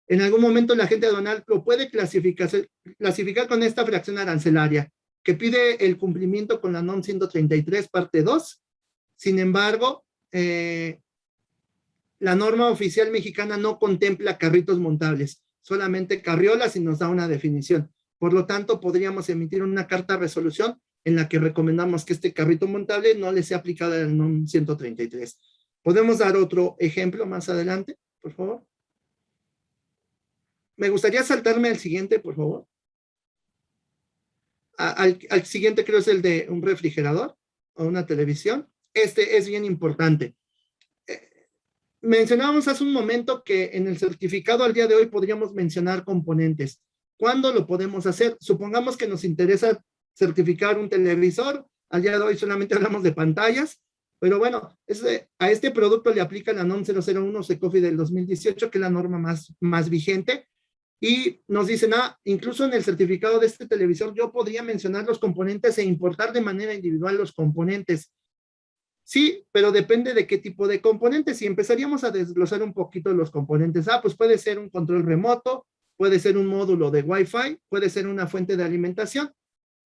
en algún momento la gente aduanal lo puede clasificar con esta fracción arancelaria, que pide el cumplimiento con la NOM 133, parte 2. Sin embargo, la norma oficial mexicana no contempla carritos montables, solamente carriolas y nos da una definición. Por lo tanto, podríamos emitir una carta de resolución en la que recomendamos que este carrito montable no le sea aplicado al NOM 133. ¿Podemos dar otro ejemplo más adelante, por favor? Me gustaría saltarme al siguiente, por favor. Al siguiente creo es el de un refrigerador o una televisión. Este es bien importante. Mencionábamos hace un momento que en el certificado al día de hoy podríamos mencionar componentes. ¿Cuándo lo podemos hacer? Supongamos que nos interesa certificar un televisor. Al día de hoy solamente hablamos de pantallas, pero bueno, a este producto le aplica la NOM 001 SECOFI del 2018, que es la norma más vigente, y nos dicen, incluso en el certificado de este televisor yo podría mencionar los componentes e importar de manera individual los componentes. Sí, pero depende de qué tipo de componentes. Si empezaríamos a desglosar un poquito los componentes, pues puede ser un control remoto, puede ser un módulo de Wi-Fi, puede ser una fuente de alimentación,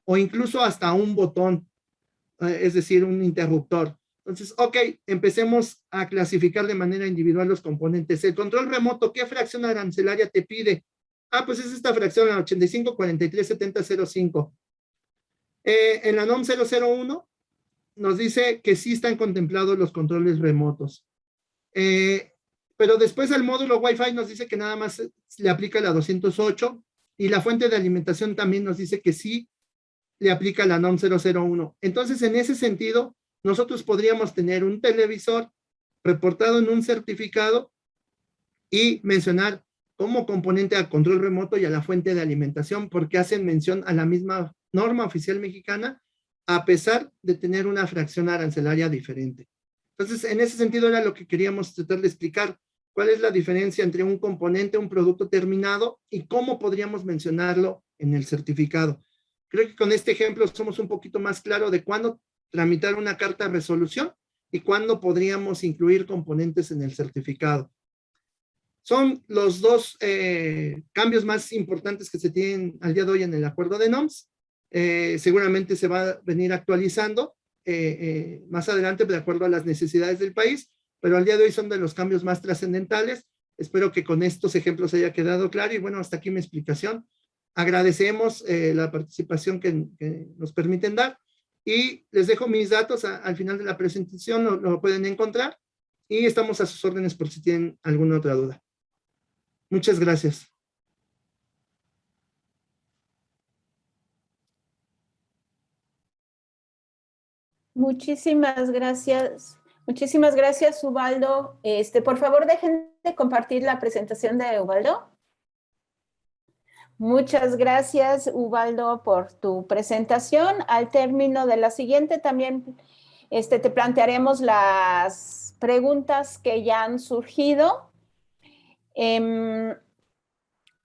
o incluso hasta un botón, es decir, un interruptor. Entonces, ok, empecemos a clasificar de manera individual los componentes. El control remoto, ¿qué fracción arancelaria te pide? Pues es esta fracción, la 85437005. En la NOM 001 nos dice que sí están contemplados los controles remotos. Pero después el módulo Wi-Fi nos dice que nada más le aplica la 208, y la fuente de alimentación también nos dice que sí le aplica la NOM 001. Entonces, en ese sentido, nosotros podríamos tener un televisor reportado en un certificado y mencionar como componente al control remoto y a la fuente de alimentación, porque hacen mención a la misma norma oficial mexicana, a pesar de tener una fracción arancelaria diferente. Entonces, en ese sentido era lo que queríamos tratar de explicar. ¿Cuál es la diferencia entre un componente, un producto terminado, y cómo podríamos mencionarlo en el certificado? Creo que con este ejemplo somos un poquito más claros de cuándo tramitar una carta de resolución y cuándo podríamos incluir componentes en el certificado. Son los dos cambios más importantes que se tienen al día de hoy en el acuerdo de NOMS. Seguramente se va a venir actualizando más adelante de acuerdo a las necesidades del país, pero al día de hoy son de los cambios más trascendentales. Espero que con estos ejemplos haya quedado claro, y bueno, hasta aquí mi explicación. Agradecemos la participación que nos permiten dar, y les dejo mis datos al final de la presentación, lo pueden encontrar, y estamos a sus órdenes por si tienen alguna otra duda. Muchas gracias. Muchísimas gracias. Muchísimas gracias, Ubaldo. Por favor, dejen de compartir la presentación de Ubaldo. Muchas gracias, Ubaldo, por tu presentación. Al término de la siguiente también te plantearemos las preguntas que ya han surgido.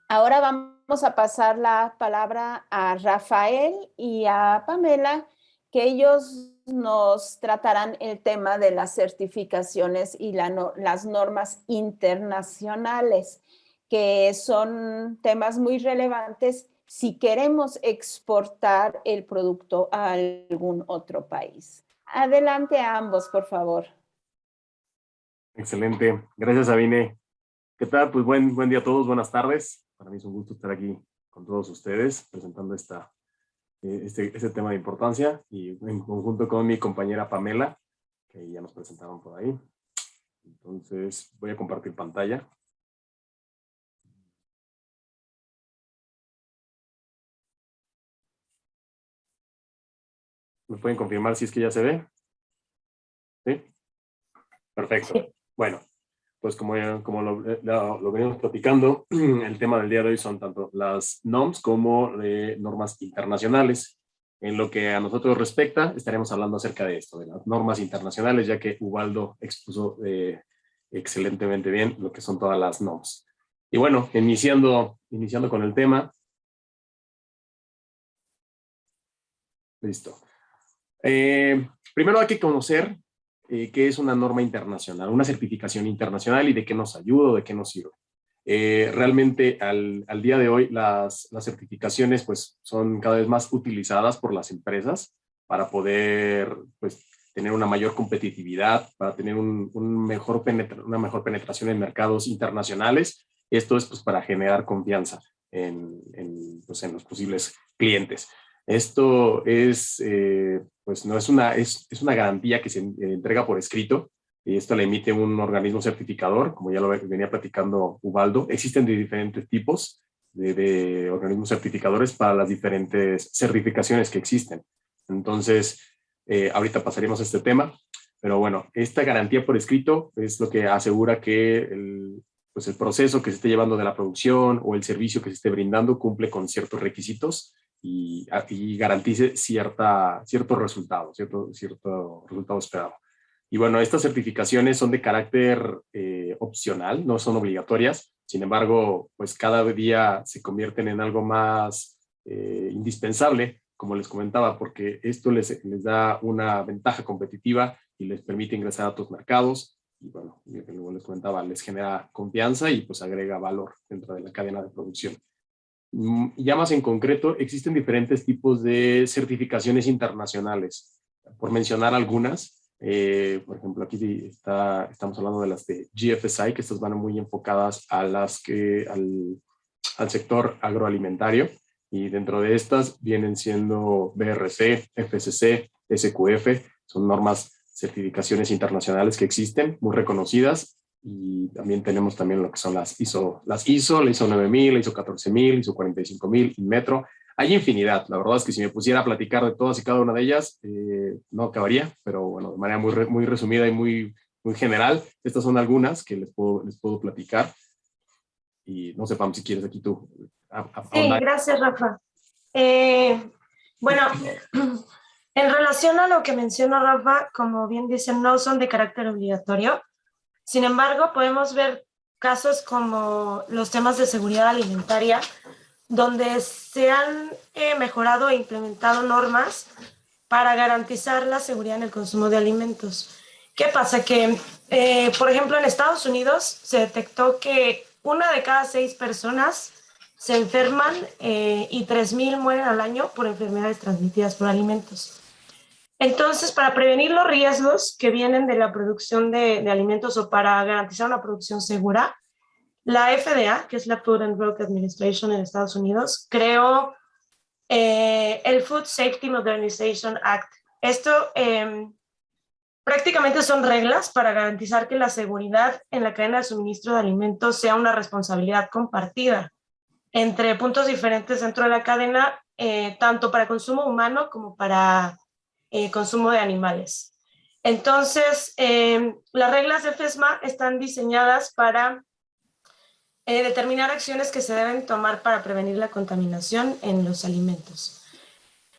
Ahora vamos a pasar la palabra a Rafael y a Pamela, que ellos nos tratarán el tema de las certificaciones y las normas internacionales, que son temas muy relevantes si queremos exportar el producto a algún otro país. Adelante a ambos, por favor. Excelente. Gracias, Sabine. ¿Qué tal? Pues buen día a todos, buenas tardes. Para mí es un gusto estar aquí con todos ustedes presentando este tema de importancia, y en conjunto con mi compañera Pamela, que ya nos presentaron por ahí. Entonces voy a compartir pantalla. ¿Me pueden confirmar si es que ya se ve? ¿Sí? Perfecto. Sí. Bueno, pues como lo venimos platicando, el tema del día de hoy son tanto las NOMS como normas internacionales. en lo que a nosotros respecta, estaremos hablando acerca de esto, de las normas internacionales, ya que Ubaldo expuso excelentemente bien lo que son todas las normas. Y bueno, iniciando con el tema. Listo. Primero hay que conocer qué es una norma internacional, una certificación internacional y de qué nos ayuda o de qué nos sirve. Realmente al día de hoy las certificaciones pues, son cada vez más utilizadas por las empresas para poder pues, tener una mayor competitividad, para tener una mejor penetración en mercados internacionales. Esto es pues, para generar confianza en los posibles clientes. Esto es, pues no es una garantía que se entrega por escrito, y esto la emite un organismo certificador, como ya lo venía platicando Ubaldo. Existen de diferentes tipos de organismos certificadores para las diferentes certificaciones que existen. Entonces, ahorita pasaremos a este tema, pero bueno, esta garantía por escrito es lo que asegura que el proceso que se esté llevando de la producción o el servicio que se esté brindando cumple con ciertos requisitos y garantice cierto resultado esperado. Y bueno, estas certificaciones son de carácter opcional, no son obligatorias. Sin embargo, pues cada día se convierten en algo más indispensable, como les comentaba, porque esto les da una ventaja competitiva y les permite ingresar a otros mercados. Y bueno, como les comentaba, les genera confianza y pues agrega valor dentro de la cadena de producción. Ya más en concreto, existen diferentes tipos de certificaciones internacionales. Por mencionar algunas, por ejemplo, aquí estamos hablando de las de GFSI, que estas van muy enfocadas a al sector agroalimentario, y dentro de estas vienen siendo BRC, FSC, SQF, son normas, certificaciones internacionales que existen, muy reconocidas. Y también tenemos lo que son las ISO, la ISO 9000, la ISO 14000, ISO 45000, Inmetro. Hay infinidad. La verdad es que si me pusiera a platicar de todas y cada una de ellas, no acabaría, pero bueno, de manera muy resumida y muy general, estas son algunas que les puedo platicar. Y no sé, Pam, si quieres aquí tú. Sí, gracias, Rafa. Bueno, en relación a lo que menciona Rafa, como bien dicen, no son de carácter obligatorio. Sin embargo, podemos ver casos como los temas de seguridad alimentaria, donde se han mejorado e implementado normas para garantizar la seguridad en el consumo de alimentos. ¿Qué pasa? Que, por ejemplo, en Estados Unidos se detectó que 1 de cada 6 personas se enferman y 3,000 mueren al año por enfermedades transmitidas por alimentos. Entonces, para prevenir los riesgos que vienen de la producción de alimentos o para garantizar una producción segura, la FDA, que es la Food and Drug Administration en Estados Unidos, creó el Food Safety Modernization Act. Esto prácticamente son reglas para garantizar que la seguridad en la cadena de suministro de alimentos sea una responsabilidad compartida entre puntos diferentes dentro de la cadena, tanto para consumo humano como para consumo de animales. Entonces, las reglas de FSMA están diseñadas para determinar acciones que se deben tomar para prevenir la contaminación en los alimentos.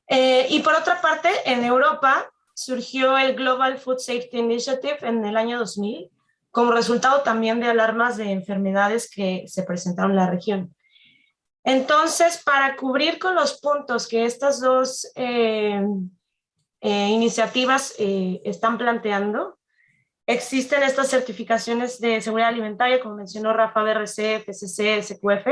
Y por otra parte, en Europa surgió el Global Food Safety Initiative en el año 2000, como resultado también de alarmas de enfermedades que se presentaron en la región. Entonces, para cubrir con los puntos que estas dos iniciativas están planteando, existen estas certificaciones de seguridad alimentaria, como mencionó Rafa, BRC, FSC, SQF,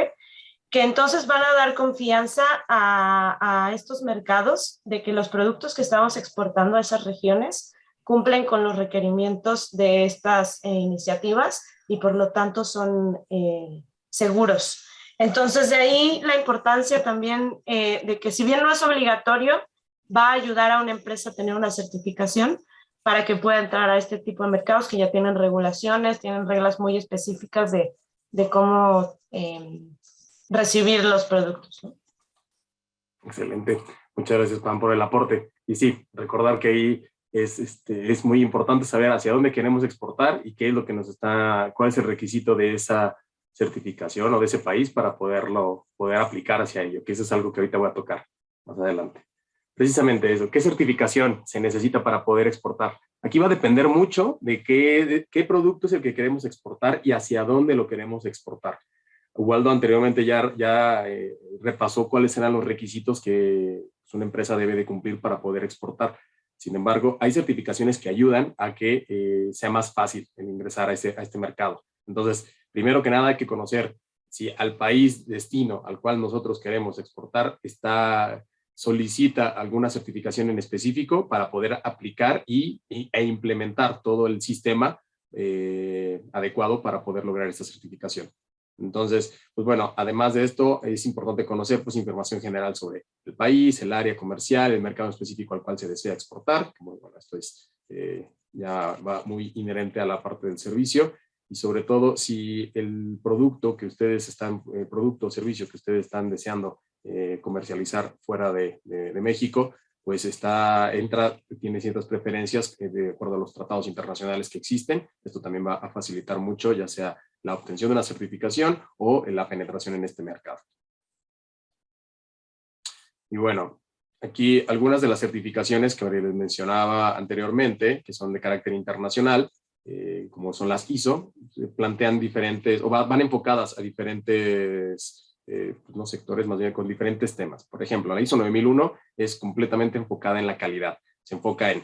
que entonces van a dar confianza a estos mercados de que los productos que estamos exportando a esas regiones cumplen con los requerimientos de estas iniciativas y por lo tanto son seguros. Entonces, de ahí la importancia también de que si bien no es obligatorio, va a ayudar a una empresa a tener una certificación para que pueda entrar a este tipo de mercados que ya tienen regulaciones, tienen reglas muy específicas de cómo recibir los productos, ¿no? Excelente. Muchas gracias, Pam, por el aporte. Y sí, recordar que ahí es muy importante saber hacia dónde queremos exportar y qué es lo que cuál es el requisito de esa certificación o de ese país para poder aplicar hacia ello, que eso es algo que ahorita voy a tocar más adelante. precisamente eso. ¿Qué certificación se necesita para poder exportar? Aquí va a depender mucho de qué producto es el que queremos exportar y hacia dónde lo queremos exportar. Waldo anteriormente ya repasó cuáles eran los requisitos que una empresa debe de cumplir para poder exportar. Sin embargo, hay certificaciones que ayudan a que sea más fácil el ingresar a este mercado. Entonces, primero que nada hay que conocer si al país destino al cual nosotros queremos exportar solicita alguna certificación en específico para poder aplicar e implementar todo el sistema adecuado para poder lograr esta certificación. Entonces, pues bueno, además de esto, es importante conocer pues información general sobre el país, el área comercial, el mercado específico al cual se desea exportar. Como, bueno, esto es ya va muy inherente a la parte del servicio, y sobre todo si el producto que ustedes están, producto o servicio que ustedes están deseando comercializar fuera de México, pues tiene ciertas preferencias de acuerdo a los tratados internacionales que existen. Esto también va a facilitar mucho, ya sea la obtención de una certificación o la penetración en este mercado. Y bueno, aquí algunas de las certificaciones que les mencionaba anteriormente, que son de carácter internacional, como son las ISO, plantean diferentes, o van enfocadas a diferentes no sectores, más bien con diferentes temas. Por ejemplo, la ISO 9001 es completamente enfocada en la calidad. Se enfoca en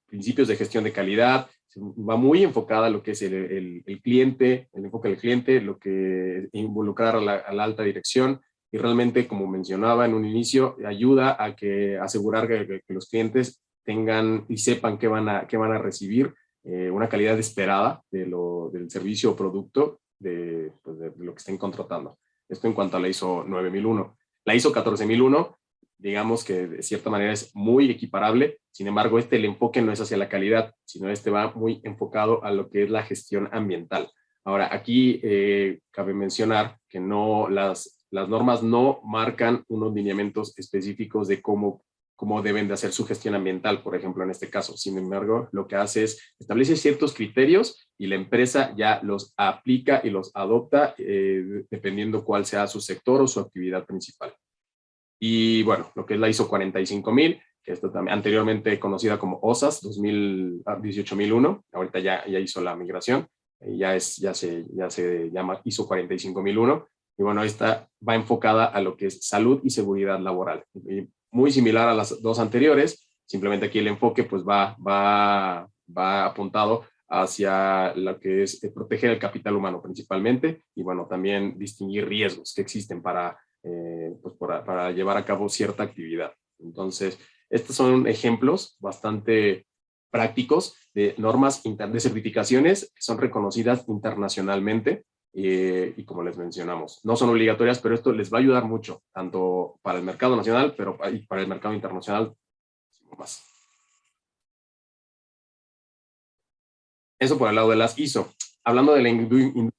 principios de gestión de calidad, va muy enfocada a lo que es el cliente, el enfoque del cliente, lo que involucrar a la alta dirección, y realmente, como mencionaba en un inicio, ayuda a asegurar que los clientes tengan y sepan qué van a recibir, una calidad esperada del servicio o producto de lo que estén contratando. Esto en cuanto a la ISO 9001. La ISO 14001, digamos que de cierta manera es muy equiparable. Sin embargo, el enfoque no es hacia la calidad, sino va muy enfocado a lo que es la gestión ambiental. Ahora, aquí cabe mencionar que las normas no marcan unos lineamientos específicos de cómo deben de hacer su gestión ambiental, por ejemplo, en este caso. Sin embargo, lo que hace es establece ciertos criterios y la empresa ya los aplica y los adopta dependiendo cuál sea su sector o su actividad principal. Y bueno, lo que es la ISO 45000, que esto también anteriormente conocida como OSAS 18001, ahorita ya hizo la migración, ya se llama ISO 45001, y bueno, esta va enfocada a lo que es salud y seguridad laboral. Y muy similar a las dos anteriores, simplemente aquí el enfoque pues va apuntado hacia lo que es proteger el capital humano principalmente, y bueno, también distinguir riesgos que existen para llevar a cabo cierta actividad. Entonces, estos son ejemplos bastante prácticos de normas de certificaciones que son reconocidas internacionalmente, y como les mencionamos, no son obligatorias, pero esto les va a ayudar mucho, tanto para el mercado nacional, pero para el mercado internacional más. Eso por el lado de las ISO. Hablando de la industria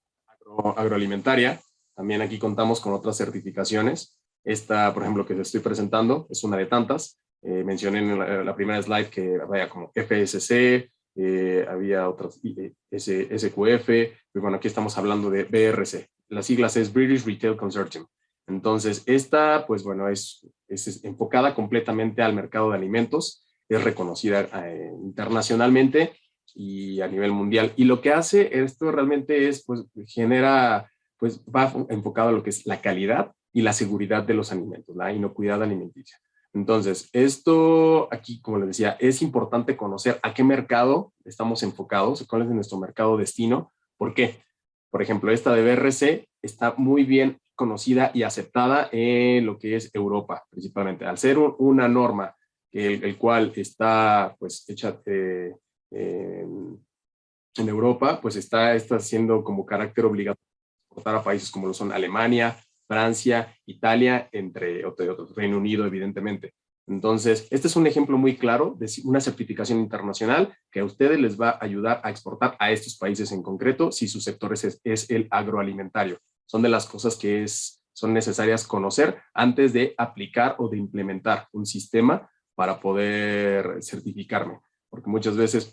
agroalimentaria, también aquí contamos con otras certificaciones. Esta, por ejemplo, que les estoy presentando, es una de tantas. Mencioné en la primera slide que vaya como FSC, había otras, SQF, y bueno, aquí estamos hablando de BRC. Las siglas es British Retail Consortium. Entonces, esta, pues bueno, es enfocada completamente al mercado de alimentos, es reconocida internacionalmente y a nivel mundial. Y lo que hace esto realmente es, pues, va enfocado a lo que es la calidad y la seguridad de los alimentos, la inocuidad alimenticia. Entonces, esto aquí, como les decía, es importante conocer a qué mercado estamos enfocados, cuál es nuestro mercado destino. ¿Por qué? Por ejemplo, esta de BRC está muy bien conocida y aceptada en lo que es Europa, principalmente. Al ser una norma el cual está pues hecha en Europa, pues está siendo como carácter obligatorio exportar a países como lo son Alemania, Francia, Italia, entre otros, Reino Unido, evidentemente. Entonces, este es un ejemplo muy claro de una certificación internacional que a ustedes les va a ayudar a exportar a estos países en concreto si su sector es el agroalimentario. Son de las cosas que son necesarias conocer antes de aplicar o de implementar un sistema para poder certificarme. Porque muchas veces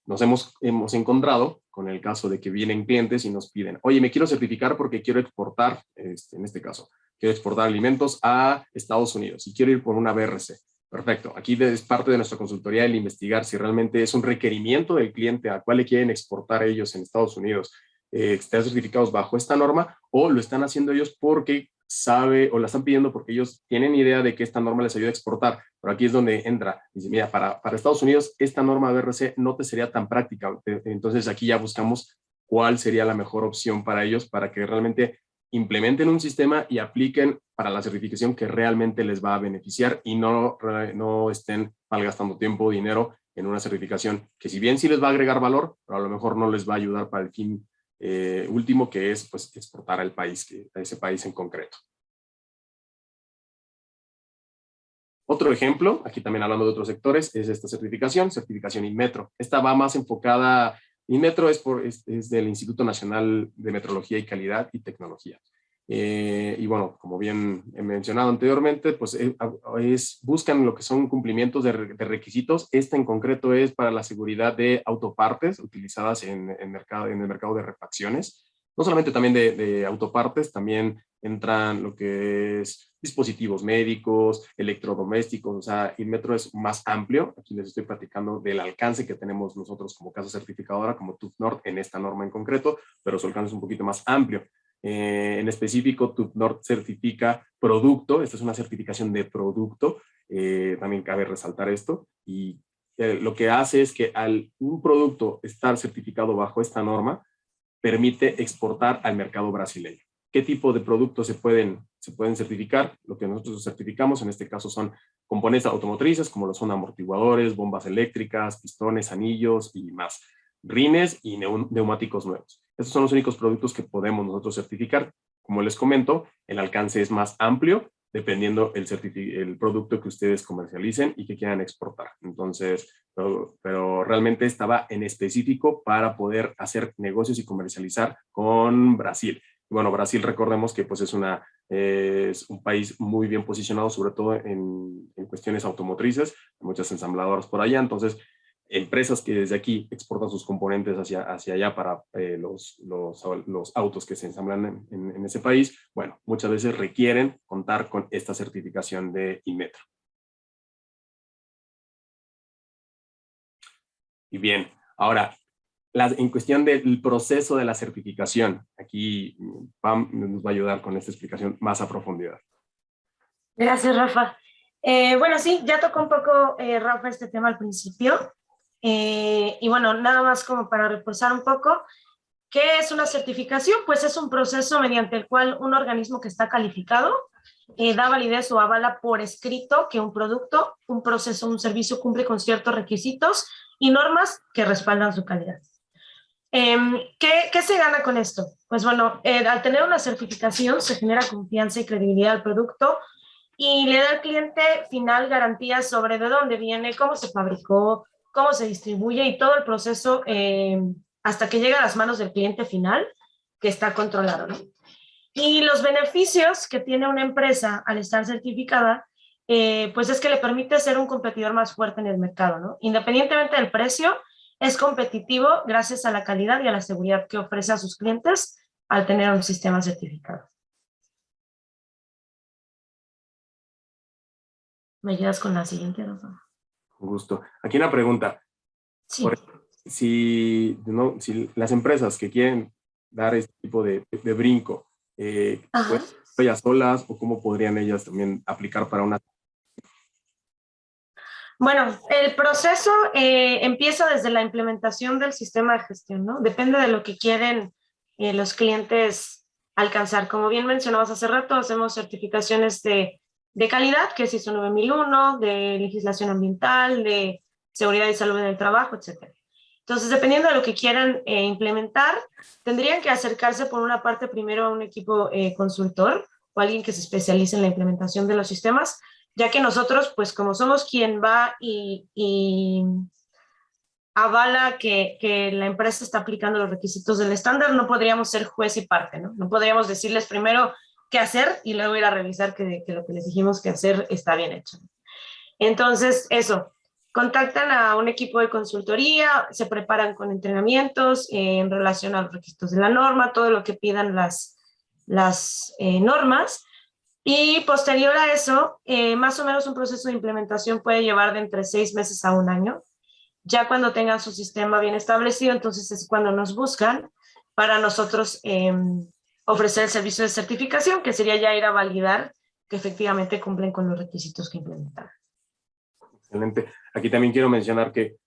nos hemos encontrado con el caso de que vienen clientes y nos piden, oye, me quiero certificar porque quiero exportar, en este caso, quiero exportar alimentos a Estados Unidos y quiero ir por una BRC. Perfecto, aquí es parte de nuestra consultoría el investigar si realmente es un requerimiento del cliente a cuál le quieren exportar ellos en Estados Unidos, están certificados bajo esta norma, o lo están haciendo ellos porque sabe o la están pidiendo porque ellos tienen idea de que esta norma les ayuda a exportar. Pero aquí es donde entra, dice, mira, para Estados Unidos esta norma BRC no te sería tan práctica. Entonces aquí ya buscamos cuál sería la mejor opción para ellos para que realmente implementen un sistema y apliquen para la certificación que realmente les va a beneficiar y no estén malgastando tiempo o dinero en una certificación que si bien sí les va a agregar valor, pero a lo mejor no les va a ayudar para el fin último, que es pues exportar al país, a ese país en concreto. Otro ejemplo, aquí también hablando de otros sectores, es esta certificación Inmetro. Esta va más enfocada. Inmetro es del Instituto Nacional de Metrología y Calidad y Tecnología. Y bueno, como bien he mencionado anteriormente, pues buscan lo que son cumplimientos de requisitos. Esta en concreto es para la seguridad de autopartes utilizadas en el mercado de refacciones. No solamente también de autopartes, también entran lo que es dispositivos médicos, electrodomésticos. O sea, Inmetro es más amplio. Aquí les estoy platicando del alcance que tenemos nosotros como casa certificadora, como TÜV Nord en esta norma en concreto, pero su alcance es un poquito más amplio. En específico, TÜV Nord certifica producto. Esta es una certificación de producto. También cabe resaltar esto. Y lo que hace es que al un producto estar certificado bajo esta norma, permite exportar al mercado brasileño. ¿Qué tipo de productos se pueden certificar? Lo que nosotros certificamos en este caso son componentes automotrices, como lo son amortiguadores, bombas eléctricas, pistones, anillos y más. Rines y neumáticos nuevos. Estos son los únicos productos que podemos nosotros certificar. Como les comento, el alcance es más amplio dependiendo el producto que ustedes comercialicen y que quieran exportar. Entonces, pero realmente estaba en específico para poder hacer negocios y comercializar con Brasil. Y bueno, Brasil, recordemos que pues es un país muy bien posicionado, sobre todo en cuestiones automotrices, hay muchas ensambladoras por allá. Entonces, empresas que desde aquí exportan sus componentes hacia allá para los autos que se ensamblan en ese país, bueno, muchas veces requieren contar con esta certificación de Inmetro. Y bien, ahora, en cuestión del proceso de la certificación, aquí Pam nos va a ayudar con esta explicación más a profundidad. Gracias, Rafa. Bueno, sí, ya tocó un poco, Rafa, este tema al principio. Y bueno, nada más como para reforzar un poco, ¿qué es una certificación? Pues es un proceso mediante el cual un organismo que está calificado da validez o avala por escrito que un producto, un proceso, un servicio cumple con ciertos requisitos y normas que respaldan su calidad. ¿Qué se gana con esto? Pues bueno, al tener una certificación se genera confianza y credibilidad al producto y le da al cliente final garantías sobre de dónde viene, cómo se fabricó, cómo se distribuye y todo el proceso hasta que llega a las manos del cliente final, que está controlado, ¿no? Y los beneficios que tiene una empresa al estar certificada, pues es que le permite ser un competidor más fuerte en el mercado, ¿no? Independientemente del precio, es competitivo gracias a la calidad y a la seguridad que ofrece a sus clientes al tener un sistema certificado. ¿Me ayudas con la siguiente, Rafa? Con gusto. Aquí una pregunta. Sí. Si las empresas que quieren dar este tipo de brinco, ¿pueden ellas solas o cómo podrían ellas también aplicar para una? Bueno, el proceso empieza desde la implementación del sistema de gestión, ¿no? Depende de lo que quieren los clientes alcanzar. Como bien mencionabas hace rato, hacemos certificaciones de calidad, que es ISO 9001, de legislación ambiental, de seguridad y salud en el trabajo, etc. Entonces, dependiendo de lo que quieran implementar, tendrían que acercarse por una parte primero a un equipo consultor o alguien que se especialice en la implementación de los sistemas, ya que nosotros, pues como somos quien va y avala que la empresa está aplicando los requisitos del estándar, no podríamos ser juez y parte, ¿no? No podríamos decirles primero qué hacer y luego ir a revisar que lo que les dijimos que hacer está bien hecho. Entonces, eso, contactan a un equipo de consultoría, se preparan con entrenamientos en relación a los requisitos de la norma, todo lo que pidan las normas, Y posterior a eso, más o menos un proceso de implementación puede llevar de entre 6 meses a 1 año. Ya cuando tengan su sistema bien establecido, entonces es cuando nos buscan para nosotros ofrecer el servicio de certificación, que sería ya ir a validar que efectivamente cumplen con los requisitos que implementaron. Excelente. Aquí también quiero mencionar que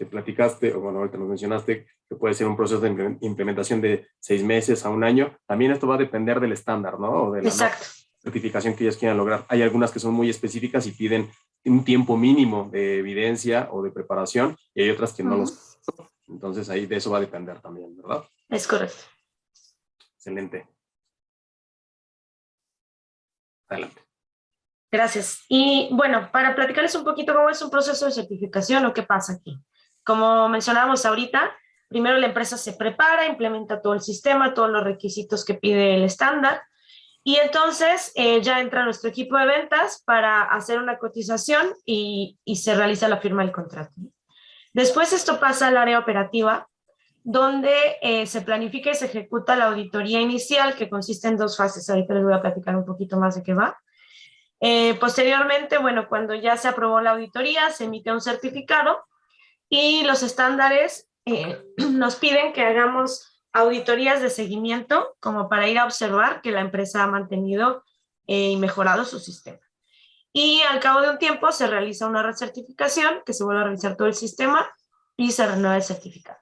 platicaste, o bueno, ahorita nos mencionaste que puede ser un proceso de implementación de 6 meses a 1 año. También esto va a depender del estándar, ¿no? O de la Exacto. certificación que ellos quieran lograr. Hay algunas que son muy específicas y piden un tiempo mínimo de evidencia o de preparación, y hay otras que no los... Entonces ahí de eso va a depender también, ¿verdad? Es correcto. Excelente. Adelante. Gracias. Y bueno, para platicarles un poquito cómo es un proceso de certificación o qué pasa aquí. Como mencionábamos ahorita, primero la empresa se prepara, implementa todo el sistema, todos los requisitos que pide el estándar, y entonces ya entra nuestro equipo de ventas para hacer una cotización y se realiza la firma del contrato. Después esto pasa al área operativa, donde se planifica y se ejecuta la auditoría inicial, que consiste en 2 fases. Ahorita les voy a platicar un poquito más de qué va. Posteriormente, bueno, cuando ya se aprobó la auditoría, se emite un certificado y los estándares nos piden que hagamos auditorías de seguimiento como para ir a observar que la empresa ha mantenido y mejorado su sistema. Y al cabo de un tiempo se realiza una recertificación, que se vuelve a revisar todo el sistema y se renueva el certificado.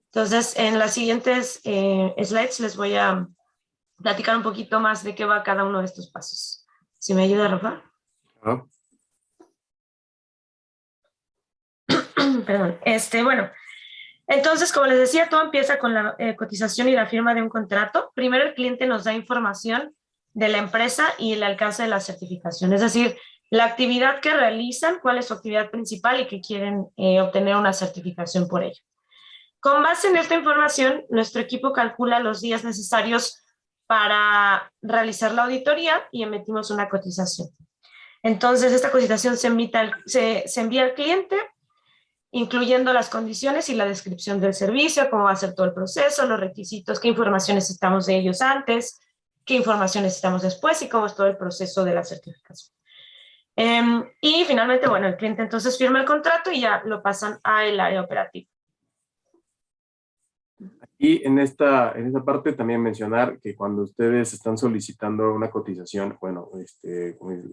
Entonces, en las siguientes slides les voy a platicar un poquito más de qué va cada uno de estos pasos. ¿Si me ayuda, Rafa? ¿No? Perdón. Bueno, entonces, como les decía, todo empieza con la cotización y la firma de un contrato. Primero el cliente nos da información de la empresa y el alcance de la certificación, es decir, la actividad que realizan, cuál es su actividad principal y que quieren obtener una certificación por ello. Con base en esta información, nuestro equipo calcula los días necesarios para realizar la auditoría y emitimos una cotización. Entonces, esta cotización se envía al cliente, incluyendo las condiciones y la descripción del servicio, cómo va a ser todo el proceso, los requisitos, qué información necesitamos de ellos antes, qué información necesitamos después y cómo es todo el proceso de la certificación. Y finalmente, bueno, el cliente entonces firma el contrato y ya lo pasan al área operativa. Y en esta parte también mencionar que cuando ustedes están solicitando una cotización, bueno,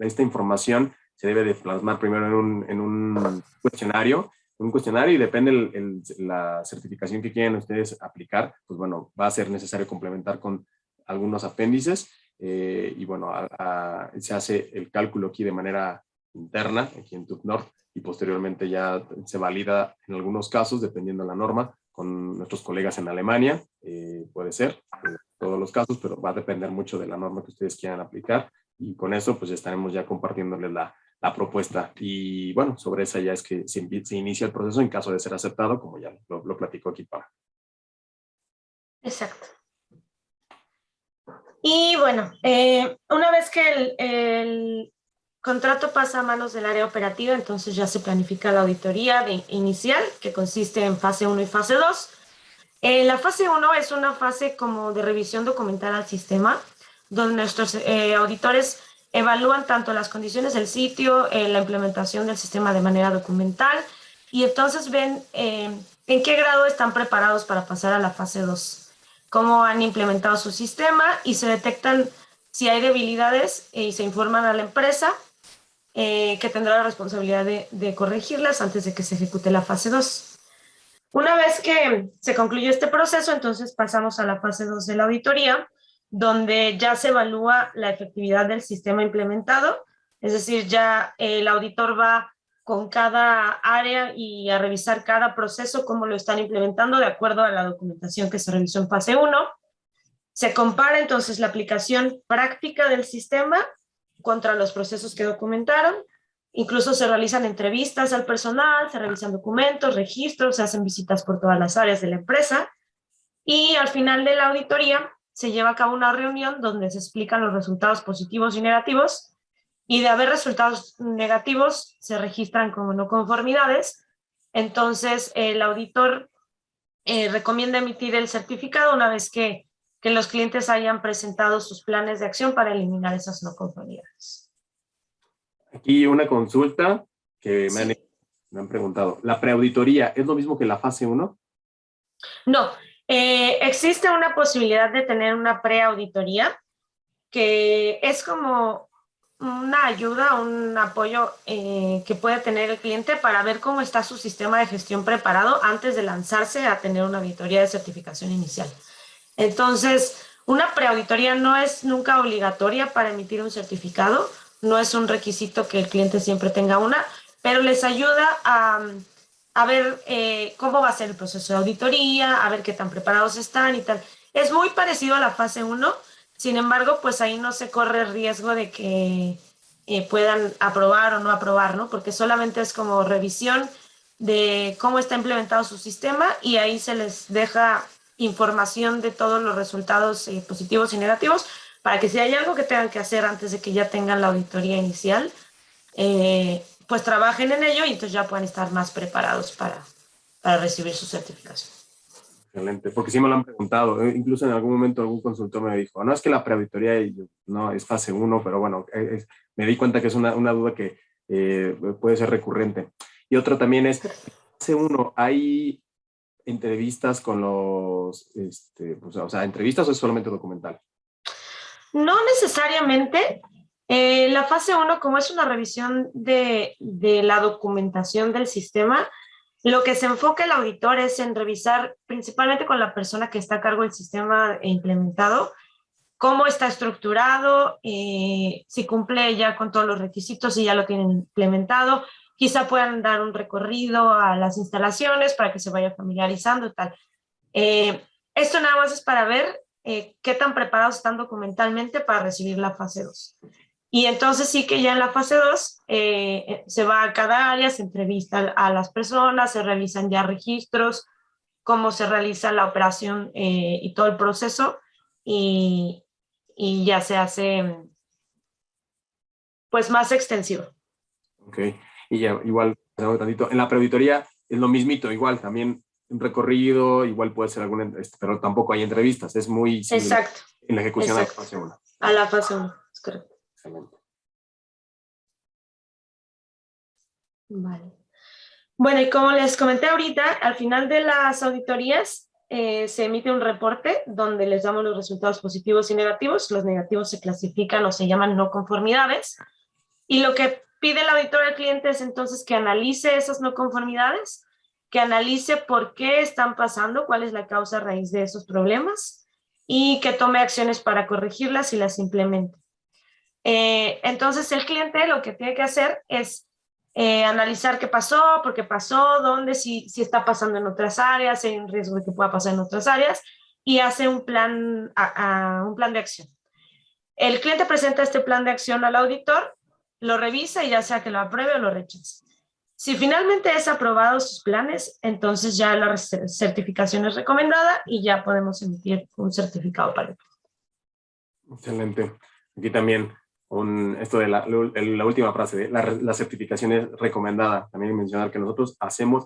esta información se debe de plasmar primero en un cuestionario, y depende la certificación que quieren ustedes aplicar, pues bueno, va a ser necesario complementar con algunos apéndices y bueno, se hace el cálculo aquí de manera interna, aquí en TÜV-NORD, y posteriormente ya se valida en algunos casos, dependiendo de la norma, con nuestros colegas en Alemania, puede ser, todos los casos, pero va a depender mucho de la norma que ustedes quieran aplicar, y con eso pues estaremos ya compartiéndoles la propuesta, y bueno, sobre esa ya es que se inicia el proceso en caso de ser aceptado, como ya lo platico aquí para. Exacto. Y bueno, una vez que el contrato pasa a manos del área operativa, entonces ya se planifica la auditoría inicial, que consiste en fase 1 y fase 2. La fase 1 es una fase como de revisión documental al sistema, donde nuestros auditores evalúan tanto las condiciones del sitio, la implementación del sistema de manera documental, y entonces ven en qué grado están preparados para pasar a la fase 2, cómo han implementado su sistema, y se detectan si hay debilidades y se informan a la empresa que tendrá la responsabilidad de corregirlas antes de que se ejecute la fase 2. Una vez que se concluyó este proceso, entonces pasamos a la fase 2 de la auditoría, donde ya se evalúa la efectividad del sistema implementado, es decir, ya el auditor va con cada área y a revisar cada proceso, cómo lo están implementando de acuerdo a la documentación que se revisó en fase 1. Se compara entonces la aplicación práctica del sistema contra los procesos que documentaron. Incluso se realizan entrevistas al personal, se revisan documentos, registros, se hacen visitas por todas las áreas de la empresa, y al final de la auditoría se lleva a cabo una reunión donde se explican los resultados positivos y negativos, y de haber resultados negativos se registran como no conformidades. Entonces el auditor recomienda emitir el certificado una vez que que los clientes hayan presentado sus planes de acción para eliminar esas no conformidades. Aquí una consulta que Sí. me han preguntado. ¿La preauditoría es lo mismo que la fase 1? No, existe una posibilidad de tener una preauditoría que es como una ayuda, un apoyo que puede tener el cliente para ver cómo está su sistema de gestión preparado antes de lanzarse a tener una auditoría de certificación inicial. Entonces, una preauditoría no es nunca obligatoria para emitir un certificado, no es un requisito que el cliente siempre tenga una, pero les ayuda a ver cómo va a ser el proceso de auditoría, a ver qué tan preparados están y tal. Es muy parecido a la fase 1, sin embargo, pues ahí no se corre el riesgo de que puedan aprobar o no aprobar, ¿no? Porque solamente es como revisión de cómo está implementado su sistema y ahí se les deja información de todos los resultados positivos y negativos para que si hay algo que tengan que hacer antes de que ya tengan la auditoría inicial, pues trabajen en ello y entonces ya puedan estar más preparados para recibir su certificación. Excelente, porque sí me lo han preguntado. Incluso en algún momento algún consultor me dijo, no, es que la preauditoría no es fase 1, pero bueno, me di cuenta que es una duda que puede ser recurrente. Y otra también es, fase 1, ¿hay entrevistas con los, pues, o sea, entrevistas o es solamente documental? No necesariamente. La fase 1, como es una revisión de la documentación del sistema, lo que se enfoca el auditor es en revisar principalmente con la persona que está a cargo del sistema implementado, cómo está estructurado, si cumple ya con todos los requisitos y ya lo tienen implementado. Quizá puedan dar un recorrido a las instalaciones para que se vaya familiarizando y tal. Esto nada más es para ver qué tan preparados están documentalmente para recibir la fase 2. Y entonces sí que ya en la fase 2 se va a cada área, se entrevista a las personas, se revisan ya registros, cómo se realiza la operación y todo el proceso y ya se hace pues más extensivo. Ok, y ya, igual, tantito, en la preauditoría es lo mismito, igual, también un recorrido, igual puede ser alguna, pero tampoco hay entrevistas, es muy similar. Exacto. En la ejecución Exacto. a la fase 1. A la fase 1, es correcto. Excelente. Vale. Bueno, y como les comenté ahorita, al final de las auditorías se emite un reporte donde les damos los resultados positivos y negativos. Los negativos se clasifican o se llaman no conformidades. Y lo que pide el auditor al cliente es entonces que analice esas no conformidades, que analice por qué están pasando, cuál es la causa raíz de esos problemas y que tome acciones para corregirlas y las implemente. Entonces el cliente lo que tiene que hacer es analizar qué pasó, por qué pasó, dónde, si está pasando en otras áreas, si hay un riesgo de que pueda pasar en otras áreas, y hace un plan de acción. El cliente presenta este plan de acción al auditor, lo revisa y ya sea que lo apruebe o lo rechace. Si finalmente es aprobado sus planes, entonces ya la certificación es recomendada y ya podemos emitir un certificado para el cliente. Excelente. Aquí también esto de la última frase, de la certificación es recomendada. También mencionar que nosotros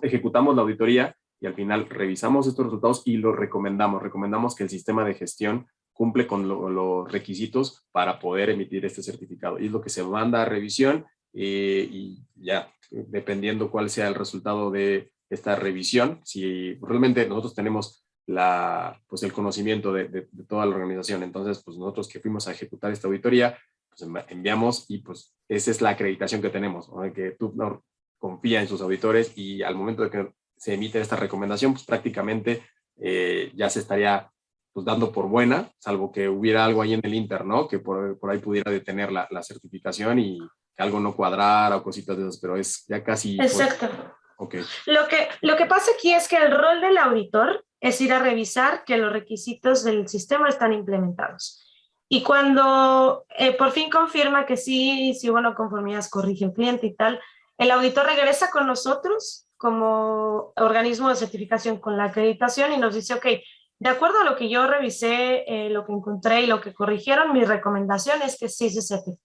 ejecutamos la auditoría y al final revisamos estos resultados y los recomendamos. Recomendamos que el sistema de gestión cumple con los requisitos para poder emitir este certificado. Y es lo que se manda a revisión y ya, dependiendo cuál sea el resultado de esta revisión, si realmente nosotros tenemos pues el conocimiento de toda la organización. Entonces, pues nosotros que fuimos a ejecutar esta auditoría, pues enviamos y pues esa es la acreditación que tenemos, ¿no? Que TUPNOR confía en sus auditores y al momento de que se emite esta recomendación, pues prácticamente ya se estaría pues dando por buena, salvo que hubiera algo ahí en el Inter, ¿no? Que por ahí pudiera detener la certificación y que algo no cuadrara o cositas de esas, pero es ya casi... Exacto. Okay. Lo que pasa aquí es que el rol del auditor es ir a revisar que los requisitos del sistema están implementados. Y cuando por fin confirma que sí hubo no conformidades, corrige el cliente y tal, el auditor regresa con nosotros como organismo de certificación con la acreditación y nos dice, ok, de acuerdo a lo que yo revisé, lo que encontré y lo que corrigieron, mi recomendación es que sí se certifique.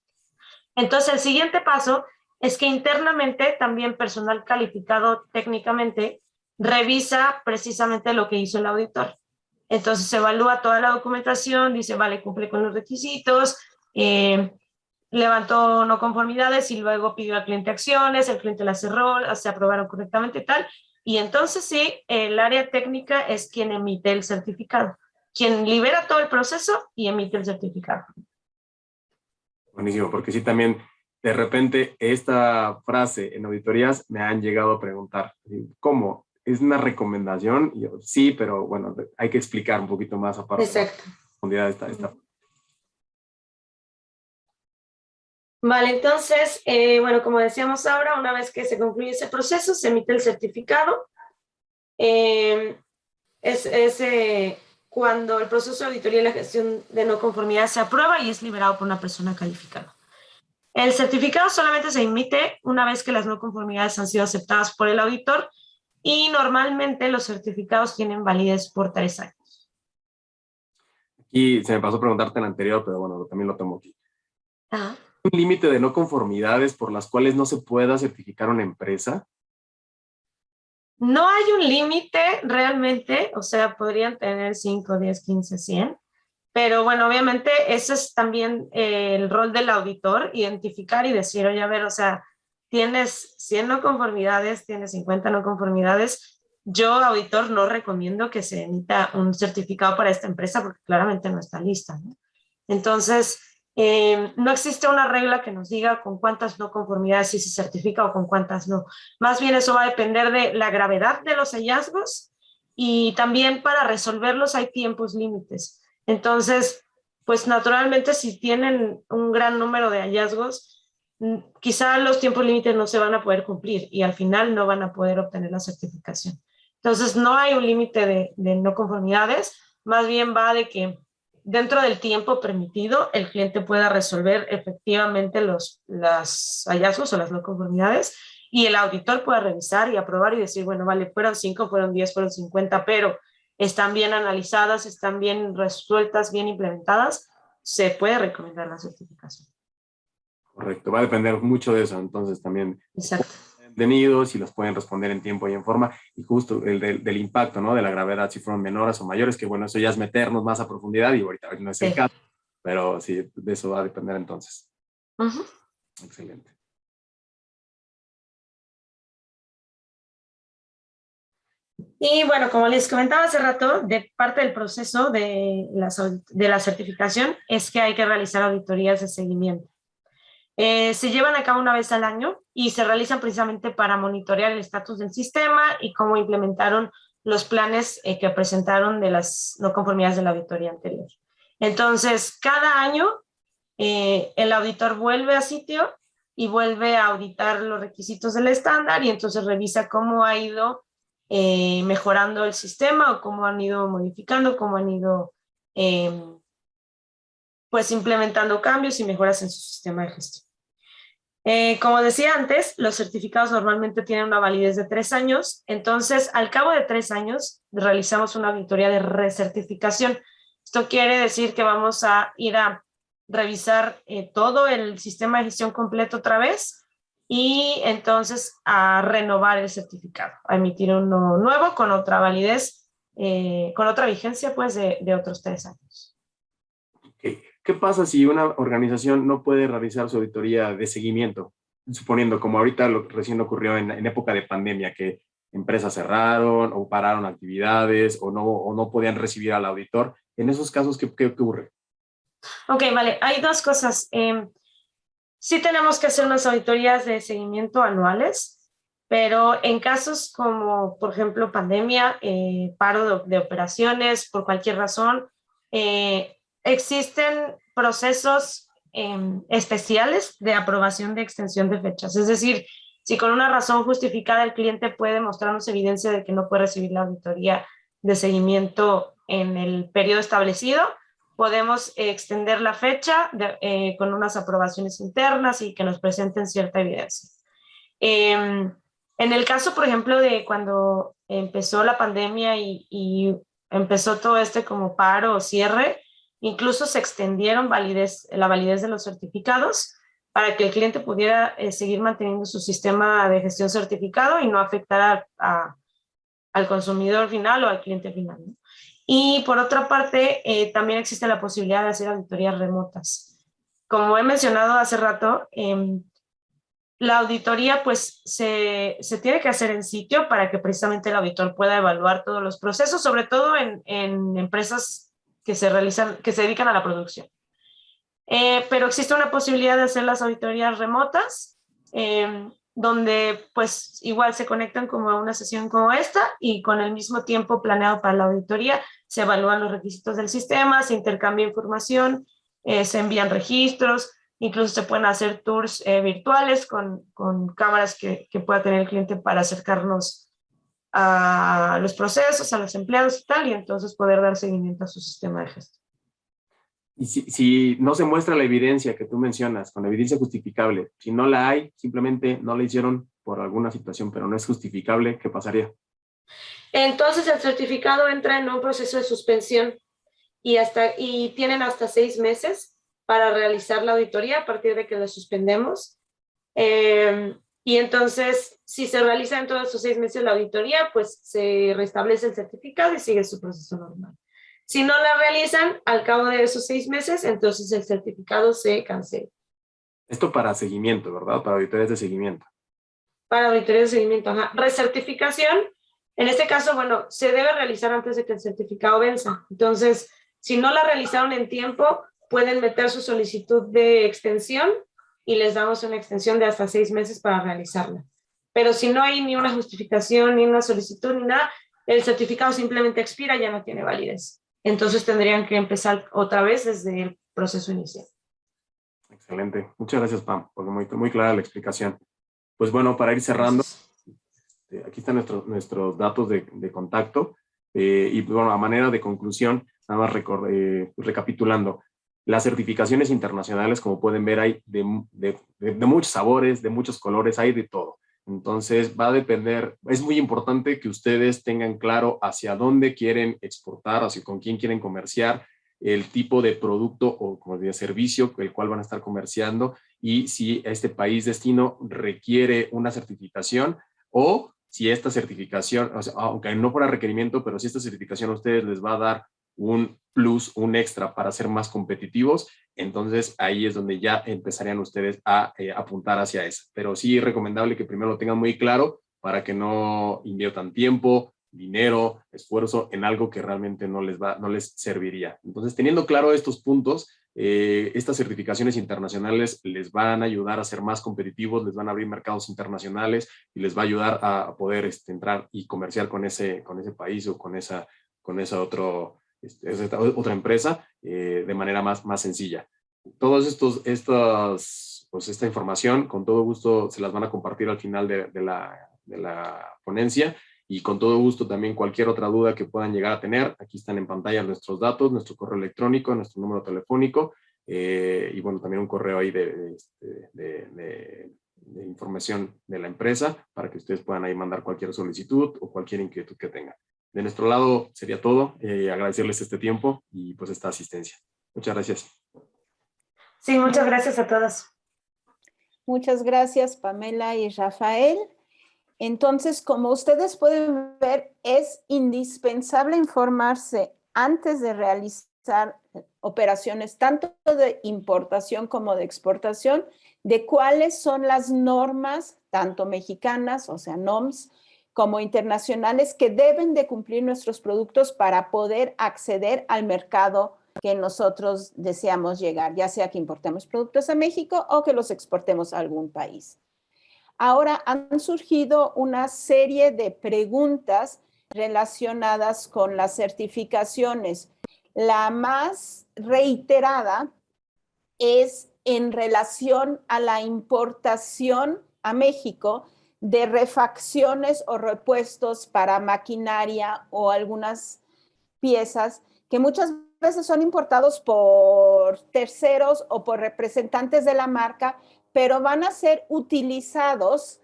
Entonces, el siguiente paso es que internamente también personal calificado técnicamente revisa precisamente lo que hizo el auditor. Entonces se evalúa toda la documentación, dice, vale, cumple con los requisitos, levantó no conformidades y luego pidió al cliente acciones, el cliente las cerró, se aprobaron correctamente y tal. Y entonces sí, el área técnica es quien emite el certificado, quien libera todo el proceso y emite el certificado. Buenísimo, porque sí también de repente esta frase en auditorías me han llegado a preguntar, ¿cómo? ¿Es una recomendación? Y yo, sí, pero bueno, hay que explicar un poquito más aparte. Exacto. Profundidad esta. Vale, entonces, bueno, como decíamos ahora, una vez que se concluye ese proceso, se emite el certificado. Cuando el proceso de auditoría y la gestión de no conformidad se aprueba y es liberado por una persona calificada. El certificado solamente se emite una vez que las no conformidades han sido aceptadas por el auditor y normalmente los certificados tienen validez por 3 años. Aquí se me pasó preguntarte en el anterior, pero bueno, también lo tomo aquí. Ajá. ¿Un límite de no conformidades por las cuales no se pueda certificar una empresa? No hay un límite realmente, o sea, podrían tener 5, 10, 15, 100, pero bueno, obviamente ese es también el rol del auditor, identificar y decir, oye, a ver, o sea, tienes 100 no conformidades, tienes 50 no conformidades, yo, auditor, no recomiendo que se emita un certificado para esta empresa porque claramente no está lista, ¿no? Entonces, no existe una regla que nos diga con cuántas no conformidades sí se certifica o con cuántas no. Más bien eso va a depender de la gravedad de los hallazgos y también para resolverlos hay tiempos límites. Entonces, pues naturalmente si tienen un gran número de hallazgos, quizá los tiempos límites no se van a poder cumplir y al final no van a poder obtener la certificación. Entonces, no hay un límite de no conformidades, más bien va de que dentro del tiempo permitido, el cliente pueda resolver efectivamente los hallazgos o las no conformidades y el auditor pueda revisar y aprobar y decir, bueno, vale, fueron 5, fueron 10, fueron 50, pero están bien analizadas, están bien resueltas, bien implementadas, se puede recomendar la certificación. Correcto, va a depender mucho de eso, entonces también. Exacto. Tenidos y los pueden responder en tiempo y en forma, y justo el del impacto, ¿no? De la gravedad, si fueron menores o mayores, que bueno, eso ya es meternos más a profundidad y ahorita no es el caso, pero sí, de eso va a depender entonces. Excelente. Y bueno, como les comentaba hace rato, de parte del proceso de la certificación es que hay que realizar auditorías de seguimiento. Se llevan a cabo una vez al año y se realizan precisamente para monitorear el estatus del sistema y cómo implementaron los planes que presentaron de las no conformidades de la auditoría anterior. Entonces, cada año el auditor vuelve a sitio y vuelve a auditar los requisitos del estándar y entonces revisa cómo ha ido mejorando el sistema o cómo han ido modificando, cómo han ido pues implementando cambios y mejoras en su sistema de gestión. Como decía antes, los certificados normalmente tienen una validez de 3 años, entonces al cabo de 3 años realizamos una auditoría de recertificación. Esto quiere decir que vamos a ir a revisar todo el sistema de gestión completo otra vez y entonces a renovar el certificado, a emitir uno nuevo con otra validez, con otra vigencia pues de otros 3 años. Okay. ¿Qué pasa si una organización no puede realizar su auditoría de seguimiento? Suponiendo, como ahorita recién ocurrió en época de pandemia, que empresas cerraron o pararon actividades o no podían recibir al auditor. En esos casos, ¿qué ocurre? Ok, vale. Hay 2 cosas. Sí tenemos que hacer unas auditorías de seguimiento anuales, pero en casos como, por ejemplo, pandemia, paro de operaciones por cualquier razón, existen procesos especiales de aprobación de extensión de fechas. Es decir, si con una razón justificada el cliente puede mostrarnos evidencia de que no puede recibir la auditoría de seguimiento en el periodo establecido, podemos extender la fecha con unas aprobaciones internas y que nos presenten cierta evidencia. En el caso, por ejemplo, de cuando empezó la pandemia y empezó todo como paro o cierre, incluso se extendieron la validez de los certificados para que el cliente pudiera seguir manteniendo su sistema de gestión certificado y no afectar al consumidor final o al cliente final, ¿no? Y por otra parte, también existe la posibilidad de hacer auditorías remotas. Como he mencionado hace rato, la auditoría pues se tiene que hacer en sitio para que precisamente el auditor pueda evaluar todos los procesos, sobre todo en empresas que se dedican a la producción. Pero existe una posibilidad de hacer las auditorías remotas, donde pues igual se conectan como a una sesión como esta y con el mismo tiempo planeado para la auditoría se evalúan los requisitos del sistema, se intercambia información, se envían registros, incluso se pueden hacer tours virtuales con cámaras que pueda tener el cliente para acercarnos a los procesos, a los empleados y tal, y entonces poder dar seguimiento a su sistema de gestión. Y si no se muestra la evidencia que tú mencionas, con la evidencia justificable, si no la hay, simplemente no la hicieron por alguna situación, pero no es justificable, ¿qué pasaría? Entonces el certificado entra en un proceso de suspensión y tienen hasta 6 meses para realizar la auditoría a partir de que lo suspendemos. Y entonces, si se realiza en todos esos 6 meses la auditoría, pues se restablece el certificado y sigue su proceso normal. Si no la realizan al cabo de esos 6 meses, entonces el certificado se cancela. Esto para seguimiento, ¿verdad? Para auditorías de seguimiento. Para auditorías de seguimiento, ajá. Recertificación, en este caso, bueno, se debe realizar antes de que el certificado venza. Entonces, si no la realizaron en tiempo, pueden meter su solicitud de extensión y les damos una extensión de hasta 6 meses para realizarla. Pero si no hay ni una justificación, ni una solicitud, ni nada, el certificado simplemente expira y ya no tiene validez. Entonces tendrían que empezar otra vez desde el proceso inicial. Excelente. Muchas gracias, Pam, porque muy clara la explicación. Pues bueno, para ir cerrando, aquí están nuestros datos de contacto. Y bueno, a manera de conclusión, nada más recapitulando. Las certificaciones internacionales, como pueden ver, hay de muchos sabores, de muchos colores, hay de todo. Entonces va a depender, es muy importante que ustedes tengan claro hacia dónde quieren exportar, hacia con quién quieren comerciar, el tipo de producto o como de servicio el cual van a estar comerciando y si este país destino requiere una certificación o si esta certificación, o sea, aunque no fuera requerimiento, pero si esta certificación a ustedes les va a dar un plus, un extra para ser más competitivos, entonces ahí es donde ya empezarían ustedes a apuntar hacia eso. Pero sí es recomendable que primero lo tengan muy claro para que no inviertan tiempo, dinero, esfuerzo en algo que realmente no les serviría. Entonces, teniendo claro estos puntos, estas certificaciones internacionales les van a ayudar a ser más competitivos, les van a abrir mercados internacionales y les va a ayudar a poder entrar y comerciar con ese país o con esa otra empresa de manera más sencilla. Todos esta información, con todo gusto, se las van a compartir al final de la ponencia y con todo gusto también cualquier otra duda que puedan llegar a tener. Aquí están en pantalla nuestros datos, nuestro correo electrónico, nuestro número telefónico y bueno, también un correo ahí de información de la empresa para que ustedes puedan ahí mandar cualquier solicitud o cualquier inquietud que tengan. De nuestro lado sería todo. Agradecerles este tiempo y pues esta asistencia. Muchas gracias. Sí, muchas gracias a todos. Muchas gracias, Pamela y Rafael. Entonces, como ustedes pueden ver, es indispensable informarse antes de realizar operaciones tanto de importación como de exportación, de cuáles son las normas, tanto mexicanas, o sea, NOMS, como internacionales, que deben de cumplir nuestros productos para poder acceder al mercado que nosotros deseamos llegar, ya sea que importemos productos a México o que los exportemos a algún país. Ahora han surgido una serie de preguntas relacionadas con las certificaciones. La más reiterada es en relación a la importación a México de refacciones o repuestos para maquinaria o algunas piezas que muchas veces son importados por terceros o por representantes de la marca, pero van a ser utilizados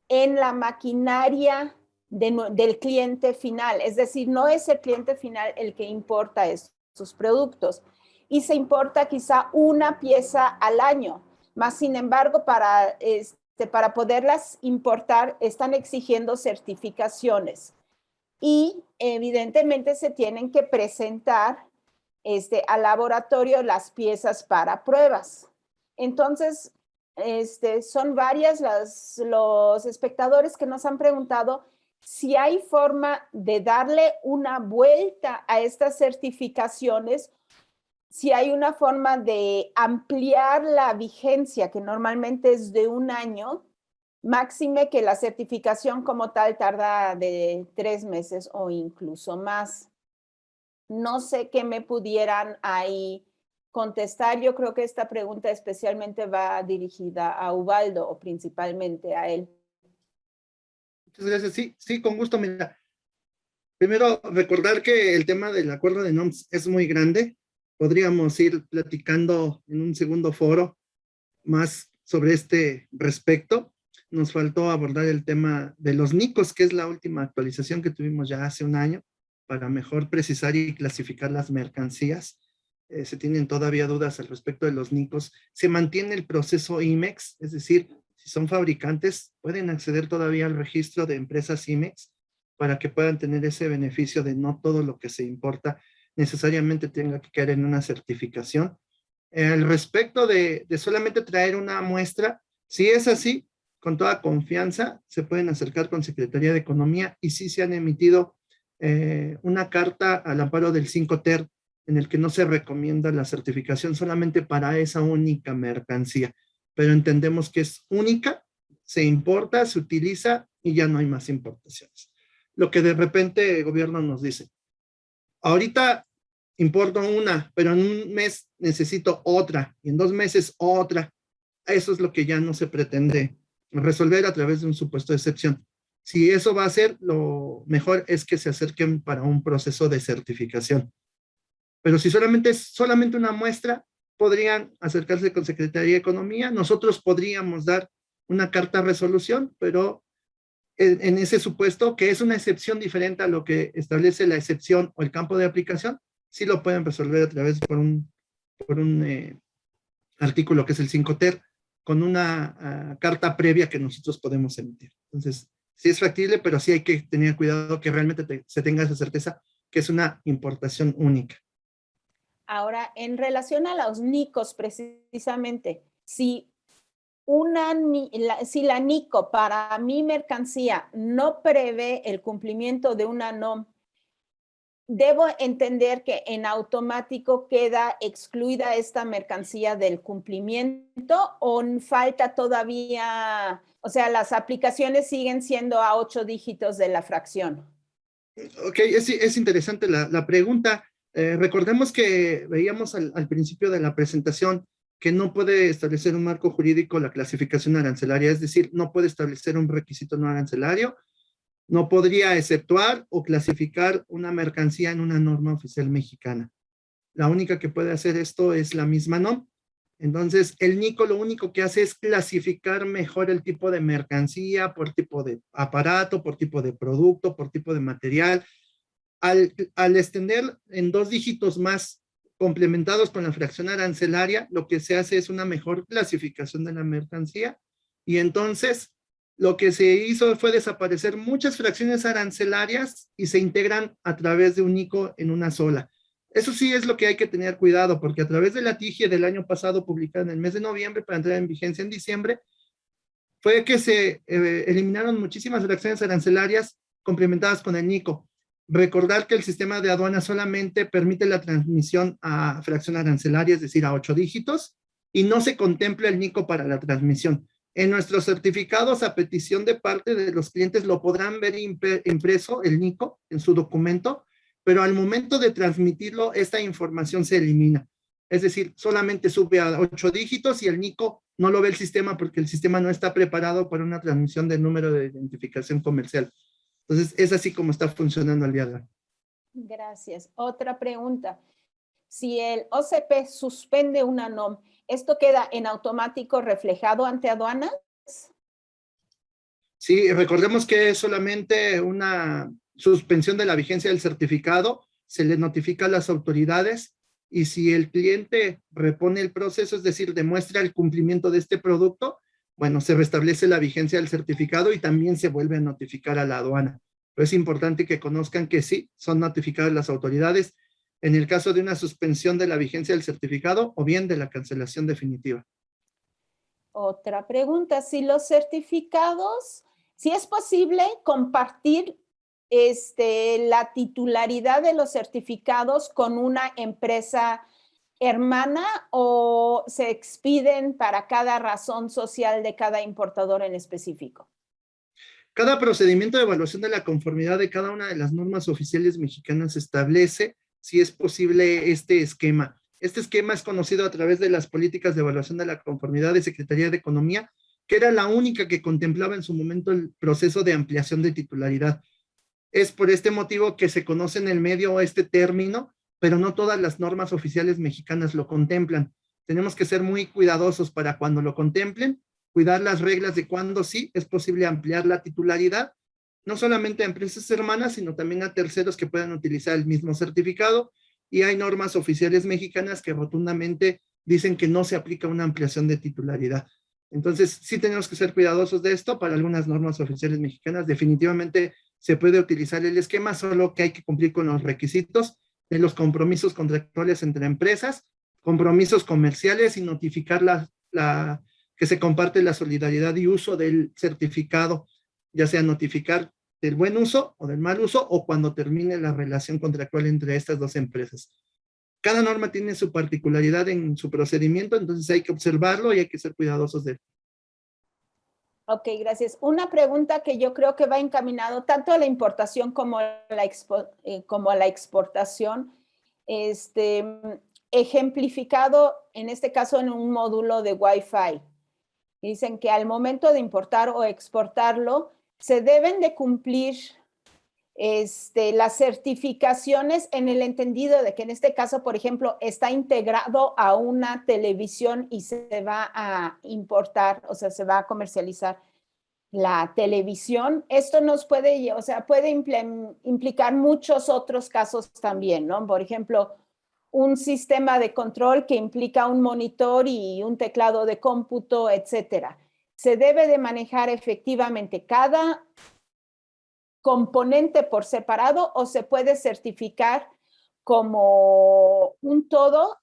en la maquinaria del cliente final. Es decir, no es el cliente final el que importa estos productos. Y se importa quizá una pieza al año. Más sin embargo, para poderlas importar, están exigiendo certificaciones. y evidentemente se tienen que presentar al laboratorio las piezas para pruebas. Entonces, son varias los espectadores que nos han preguntado si hay forma de darle una vuelta a estas certificaciones, si hay una forma de ampliar la vigencia, que normalmente es de 1 año, máxime que la certificación como tal tarda de 3 meses o incluso más. No sé qué me pudieran ahí contestar. Yo creo que esta pregunta especialmente va dirigida a Ubaldo o principalmente a él. Muchas gracias. Sí, sí, con gusto. Mira, primero recordar que el tema del acuerdo de NOMS es muy grande. Podríamos ir platicando en un segundo foro más sobre este respecto. Nos faltó abordar el tema de los NICOS, que es la última actualización que tuvimos ya hace 1 año, para mejor precisar y clasificar las mercancías. Se tienen todavía dudas al respecto de los NICOS. Se mantiene el proceso IMEX, es decir, si son fabricantes, pueden acceder todavía al registro de empresas IMEX para que puedan tener ese beneficio de no todo lo que se importa necesariamente tenga que caer en una certificación. Al respecto de solamente traer una muestra, si es así, con toda confianza, se pueden acercar con Secretaría de Economía y sí se han emitido una carta al amparo del 5TER en el que no se recomienda la certificación solamente para esa única mercancía, pero entendemos que es única, se importa, se utiliza y ya no hay más importaciones. Lo que de repente el gobierno nos dice, ahorita importo una, pero en 1 mes necesito otra, y en 2 meses otra. Eso es lo que ya no se pretende resolver a través de un supuesto de excepción. Si eso va a ser, lo mejor es que se acerquen para un proceso de certificación. Pero si solamente es solamente una muestra, podrían acercarse con Secretaría de Economía. Nosotros podríamos dar una carta de resolución, pero en ese supuesto, que es una excepción diferente a lo que establece la excepción o el campo de aplicación, sí lo pueden resolver a través por un artículo que es el 5TER, con una carta previa que nosotros podemos emitir. Entonces, sí es factible, pero sí hay que tener cuidado que realmente se tenga esa certeza que es una importación única. Ahora, en relación a los NICOS, precisamente, si la NICO para mi mercancía no prevé el cumplimiento de una NOM, ¿debo entender que en automático queda excluida esta mercancía del cumplimiento o falta todavía, o sea, las aplicaciones siguen siendo a 8 dígitos de la fracción? Ok, es interesante la pregunta. Recordemos que veíamos al principio de la presentación que no puede establecer un marco jurídico la clasificación arancelaria, es decir, no puede establecer un requisito no arancelario, no podría exceptuar o clasificar una mercancía en una norma oficial mexicana. La única que puede hacer esto es la misma NOM. Entonces, el NICO lo único que hace es clasificar mejor el tipo de mercancía por tipo de aparato, por tipo de producto, por tipo de material. Al extender en 2 dígitos más complementados con la fracción arancelaria, lo que se hace es una mejor clasificación de la mercancía y entonces lo que se hizo fue desaparecer muchas fracciones arancelarias y se integran a través de un NICO en una sola. Eso sí es lo que hay que tener cuidado, porque a través de la TIGIE del año pasado, publicada en el mes de noviembre para entrar en vigencia en diciembre, fue que se eliminaron muchísimas fracciones arancelarias complementadas con el NICO. Recordar que el sistema de aduana solamente permite la transmisión a fracción arancelaria, es decir, a 8 dígitos, y no se contempla el NICO para la transmisión. En nuestros certificados, a petición de parte de los clientes, lo podrán ver impreso el NICO en su documento, pero al momento de transmitirlo, esta información se elimina. Es decir, solamente sube a 8 dígitos y el NICO no lo ve el sistema porque el sistema no está preparado para una transmisión del número de identificación comercial. Entonces, es así como está funcionando el día de hoy. Gracias. Otra pregunta. Si el OCP suspende una NOM, ¿esto queda en automático reflejado ante aduanas? Sí, recordemos que es solamente una suspensión de la vigencia del certificado, se le notifica a las autoridades y si el cliente repone el proceso, es decir, demuestra el cumplimiento de este producto, bueno, se restablece la vigencia del certificado y también se vuelve a notificar a la aduana. pero es importante que conozcan que sí, son notificadas las autoridades en el caso de una suspensión de la vigencia del certificado o bien de la cancelación definitiva. Otra pregunta, si los certificados, si es posible compartir la titularidad de los certificados con una empresa hermana o se expiden para cada razón social de cada importador en específico. Cada procedimiento de evaluación de la conformidad de cada una de las normas oficiales mexicanas establece si es posible este esquema. Este esquema es conocido a través de las políticas de evaluación de la conformidad de Secretaría de Economía, que era la única que contemplaba en su momento el proceso de ampliación de titularidad. Es por este motivo que se conoce en el medio este término, pero no todas las normas oficiales mexicanas lo contemplan. Tenemos que ser muy cuidadosos para cuando lo contemplen, cuidar las reglas de cuándo sí es posible ampliar la titularidad, no solamente a empresas hermanas, sino también a terceros que puedan utilizar el mismo certificado, y hay normas oficiales mexicanas que rotundamente dicen que no se aplica una ampliación de titularidad. Entonces, sí tenemos que ser cuidadosos de esto. Para algunas normas oficiales mexicanas definitivamente se puede utilizar el esquema, solo que hay que cumplir con los requisitos de los compromisos contractuales entre empresas, compromisos comerciales y notificar que se comparte la solidaridad y uso del certificado, ya sea notificar del buen uso o del mal uso o cuando termine la relación contractual entre estas dos empresas. Cada norma tiene su particularidad en su procedimiento, entonces hay que observarlo y hay que ser cuidadosos de él. Ok, gracias. Una pregunta que yo creo que va encaminado tanto a la importación como a la exportación, ejemplificado en este caso en un módulo de Wi-Fi. Dicen que al momento de importar o exportarlo, se deben de cumplir las certificaciones en el entendido de que en este caso, por ejemplo, está integrado a una televisión y se va a importar, o sea, se va a comercializar la televisión. Esto nos puede, o sea, puede implicar muchos otros casos también, ¿no? Por ejemplo, un sistema de control que implica un monitor y un teclado de cómputo, etcétera. Se debe de manejar efectivamente cada componente por separado o se puede certificar como un todo,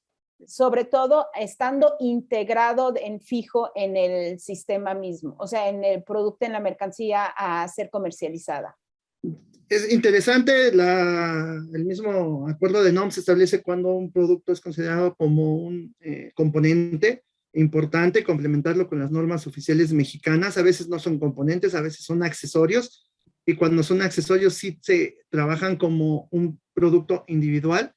sobre todo estando integrado en fijo en el sistema mismo, o sea, en el producto, en la mercancía a ser comercializada. Es interesante, el mismo acuerdo de NOM se establece cuando un producto es considerado como un componente importante, complementarlo con las normas oficiales mexicanas. A veces no son componentes, a veces son accesorios, y cuando son accesorios sí se trabajan como un producto individual.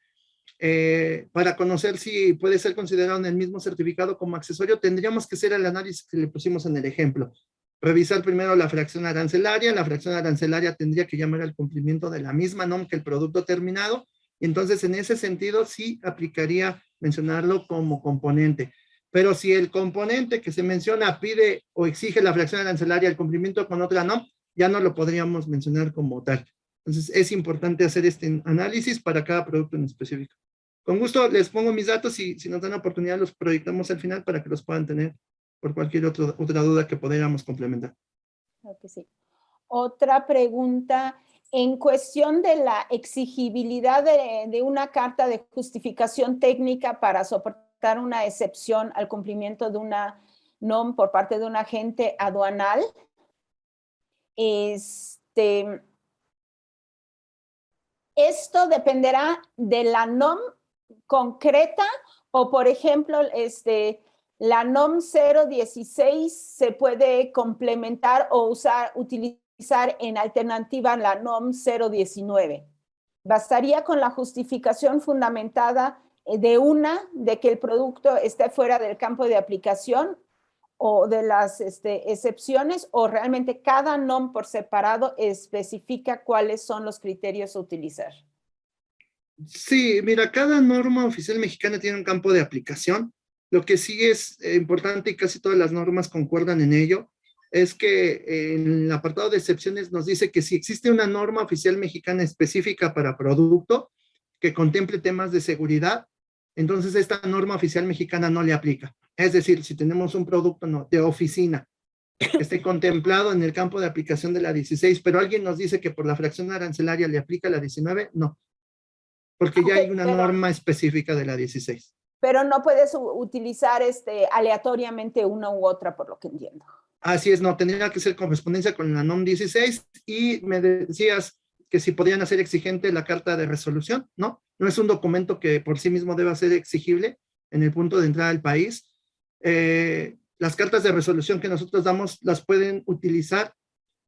Para conocer si puede ser considerado en el mismo certificado como accesorio, tendríamos que hacer el análisis que le pusimos en el ejemplo. Revisar primero la fracción arancelaria. La fracción arancelaria tendría que llamar al cumplimiento de la misma norma que el producto terminado, y entonces en ese sentido sí aplicaría mencionarlo como componente. Pero si el componente que se menciona pide o exige la fracción arancelaria el cumplimiento con otra norma, ya no lo podríamos mencionar como tal. Entonces es importante hacer este análisis para cada producto en específico. Con gusto les pongo mis datos y si nos dan la oportunidad los proyectamos al final para que los puedan tener por cualquier otra duda que pudiéramos complementar. Creo que sí. Otra pregunta, en cuestión de la exigibilidad de una carta de justificación técnica para soportar una excepción al cumplimiento de una NOM por parte de un agente aduanal, esto dependerá de la NOM concreta o, por ejemplo, la NOM 016 se puede complementar o utilizar en alternativa a la NOM 019. Bastaría con la justificación fundamentada de que el producto esté fuera del campo de aplicación o de las excepciones, o realmente cada NOM por separado especifica cuáles son los criterios a utilizar. Sí, mira, cada norma oficial mexicana tiene un campo de aplicación. Lo que sí es importante, y casi todas las normas concuerdan en ello, es que en el apartado de excepciones nos dice que si existe una norma oficial mexicana específica para producto que contemple temas de seguridad, entonces esta norma oficial mexicana no le aplica. Es decir, si tenemos un producto de oficina que esté contemplado en el campo de aplicación de la 16, pero alguien nos dice que por la fracción arancelaria le aplica la 19, no, porque ya hay una norma específica de la 16. Pero no puedes utilizar aleatoriamente una u otra, por lo que entiendo. Así es, no, tendría que ser correspondencia con la NOM 16, y me decías que si podían hacer exigente la carta de resolución, ¿no? No es un documento que por sí mismo deba ser exigible en el punto de entrada al país. Las cartas de resolución que nosotros damos las pueden utilizar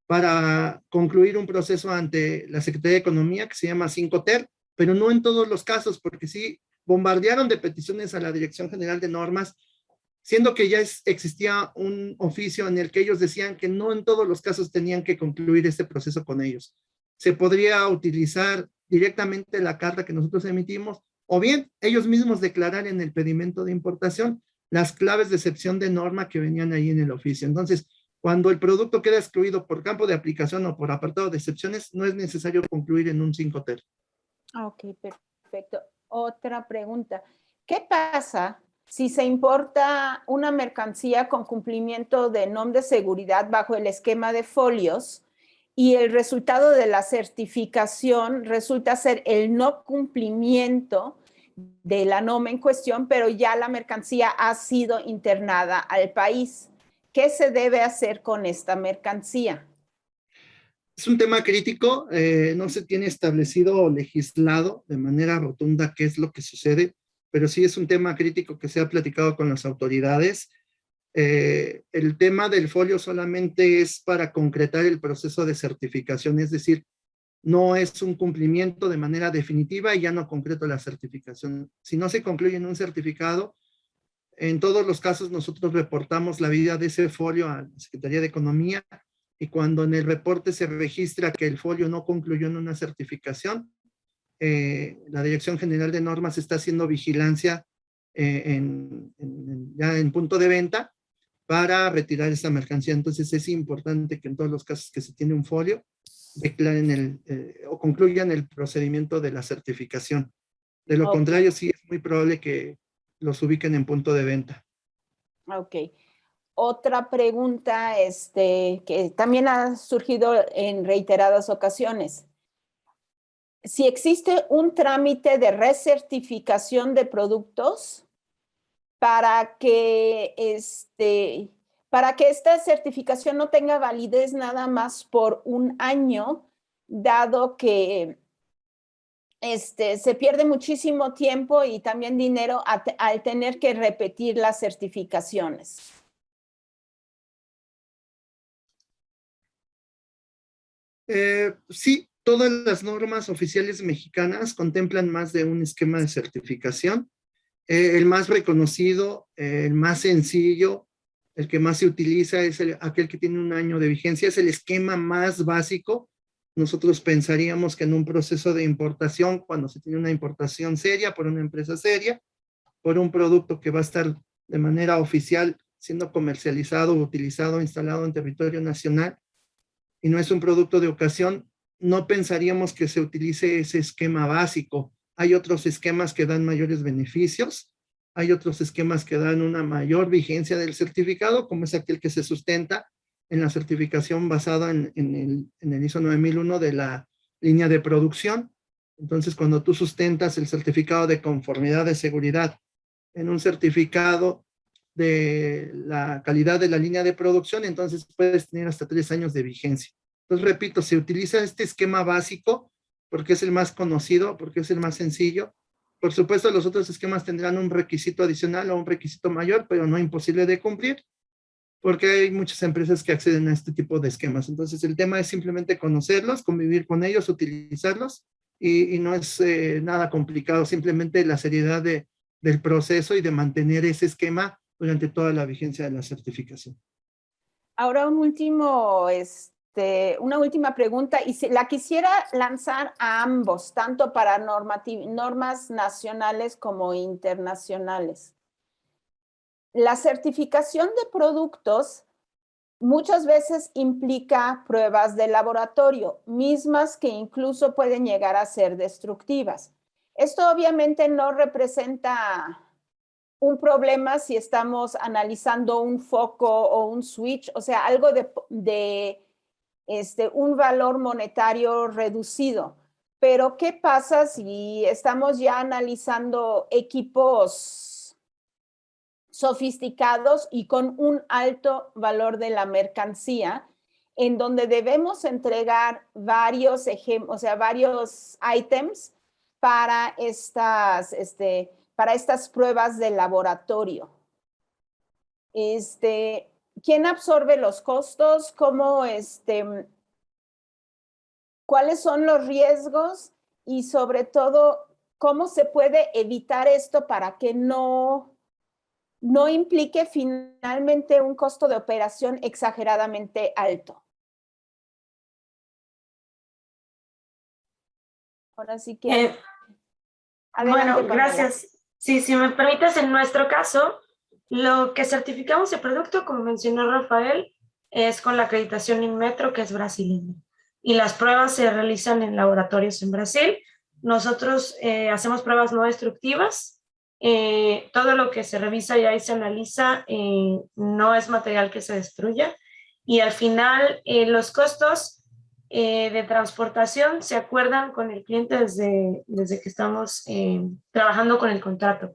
para concluir un proceso ante la Secretaría de Economía que se llama 5TER, pero no en todos los casos, porque sí bombardearon de peticiones a la Dirección General de Normas, siendo que ya existía un oficio en el que ellos decían que no en todos los casos tenían que concluir este proceso con ellos. Se podría utilizar directamente la carta que nosotros emitimos, o bien ellos mismos declarar en el pedimento de importación las claves de excepción de norma que venían ahí en el oficio. Entonces, cuando el producto queda excluido por campo de aplicación o por apartado de excepciones, no es necesario concluir en un 5TER. Ok, perfecto. Otra pregunta. ¿Qué pasa si se importa una mercancía con cumplimiento de NOM de seguridad bajo el esquema de folios y el resultado de la certificación resulta ser el no cumplimiento de la NOM en cuestión, pero ya la mercancía ha sido internada al país? ¿Qué se debe hacer con esta mercancía? Es un tema crítico, no se tiene establecido o legislado de manera rotunda qué es lo que sucede, pero sí es un tema crítico que se ha platicado con las autoridades. El tema del folio solamente es para concretar el proceso de certificación, es decir, no es un cumplimiento de manera definitiva y ya no concreto la certificación. Si no se concluye en un certificado, en todos los casos nosotros reportamos la vida de ese folio a la Secretaría de Economía, y cuando en el reporte se registra que el folio no concluyó en una certificación, la Dirección General de Normas está haciendo vigilancia ya en punto de venta para retirar esa mercancía. Entonces es importante que en todos los casos que se tiene un folio, declaren o concluyan el procedimiento de la certificación. De lo contrario, sí es muy probable que los ubiquen en punto de venta. Ok. Otra pregunta que también ha surgido en reiteradas ocasiones. Si existe un trámite de recertificación de productos para que esta certificación no tenga validez nada más por un año, dado que se pierde muchísimo tiempo y también dinero al tener que repetir las certificaciones. Sí, todas las normas oficiales mexicanas contemplan más de un esquema de certificación. El más reconocido, el más sencillo, el que más se utiliza es aquel que tiene un año de vigencia, es el esquema más básico. Nosotros pensaríamos que en un proceso de importación, cuando se tiene una importación seria por una empresa seria, por un producto que va a estar de manera oficial siendo comercializado, utilizado, instalado en territorio nacional, y no es un producto de ocasión, no pensaríamos que se utilice ese esquema básico. Hay otros esquemas que dan mayores beneficios, hay otros esquemas que dan una mayor vigencia del certificado, como es aquel que se sustenta en la certificación basada en el ISO 9001 de la línea de producción. Entonces, cuando tú sustentas el certificado de conformidad de seguridad en un certificado de la calidad de la línea de producción, entonces puedes tener hasta 3 años de vigencia. Entonces, repito, se utiliza este esquema básico porque es el más conocido, porque es el más sencillo. Por supuesto, los otros esquemas tendrán un requisito adicional o un requisito mayor, pero no imposible de cumplir, porque hay muchas empresas que acceden a este tipo de esquemas. Entonces, el tema es simplemente conocerlos, convivir con ellos, utilizarlos, y no es nada complicado, simplemente la seriedad del proceso y de mantener ese esquema durante toda la vigencia de la certificación. Ahora una última pregunta, y la quisiera lanzar a ambos, tanto para normas nacionales como internacionales. La certificación de productos muchas veces implica pruebas de laboratorio, mismas que incluso pueden llegar a ser destructivas. Esto obviamente no representa un problema si estamos analizando un foco o un switch, o sea, algo de un valor monetario reducido. Pero, ¿qué pasa si estamos ya analizando equipos sofisticados y con un alto valor de la mercancía, en donde debemos entregar varios ejemplos, o sea, varios ítems para estas pruebas de laboratorio? ¿Quién absorbe los costos? ¿Cuáles son los riesgos? Y sobre todo, ¿cómo se puede evitar esto para que no implique finalmente un costo de operación exageradamente alto? Ahora sí que... Bueno, Pamela. gracias. Sí, si me permites, en nuestro caso, lo que certificamos el producto, como mencionó Rafael, es con la acreditación Inmetro, que es brasileña. Y las pruebas se realizan en laboratorios en Brasil. Nosotros hacemos pruebas no destructivas. Todo lo que se revisa y ahí se analiza no es material que se destruya. Y al final, los costos de transportación se acuerdan con el cliente desde que estamos trabajando con el contrato.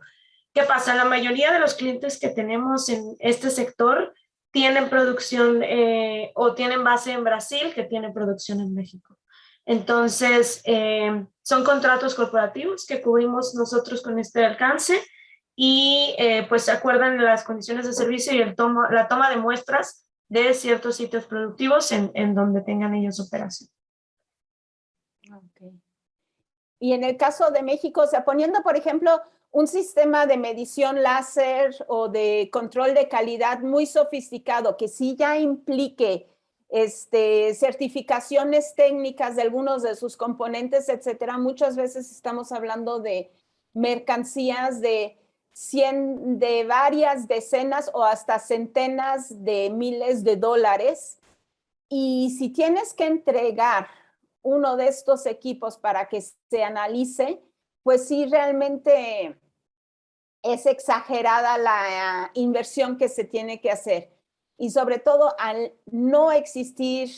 ¿Qué pasa? La mayoría de los clientes que tenemos en este sector tienen producción o tienen base en Brasil, que tiene producción en México. Entonces, son contratos corporativos que cubrimos nosotros con este alcance y pues se acuerdan las condiciones de servicio y la toma de muestras de ciertos sitios productivos en donde tengan ellos operación. Okay. Y en el caso de México, o sea, poniendo, por ejemplo, un sistema de medición láser o de control de calidad muy sofisticado, que sí ya implique certificaciones técnicas de algunos de sus componentes, etcétera, muchas veces estamos hablando de mercancías de varias decenas o hasta centenas de miles de dólares. Y si tienes que entregar uno de estos equipos para que se analice, pues sí, realmente es exagerada la inversión que se tiene que hacer. Y sobre todo al no existir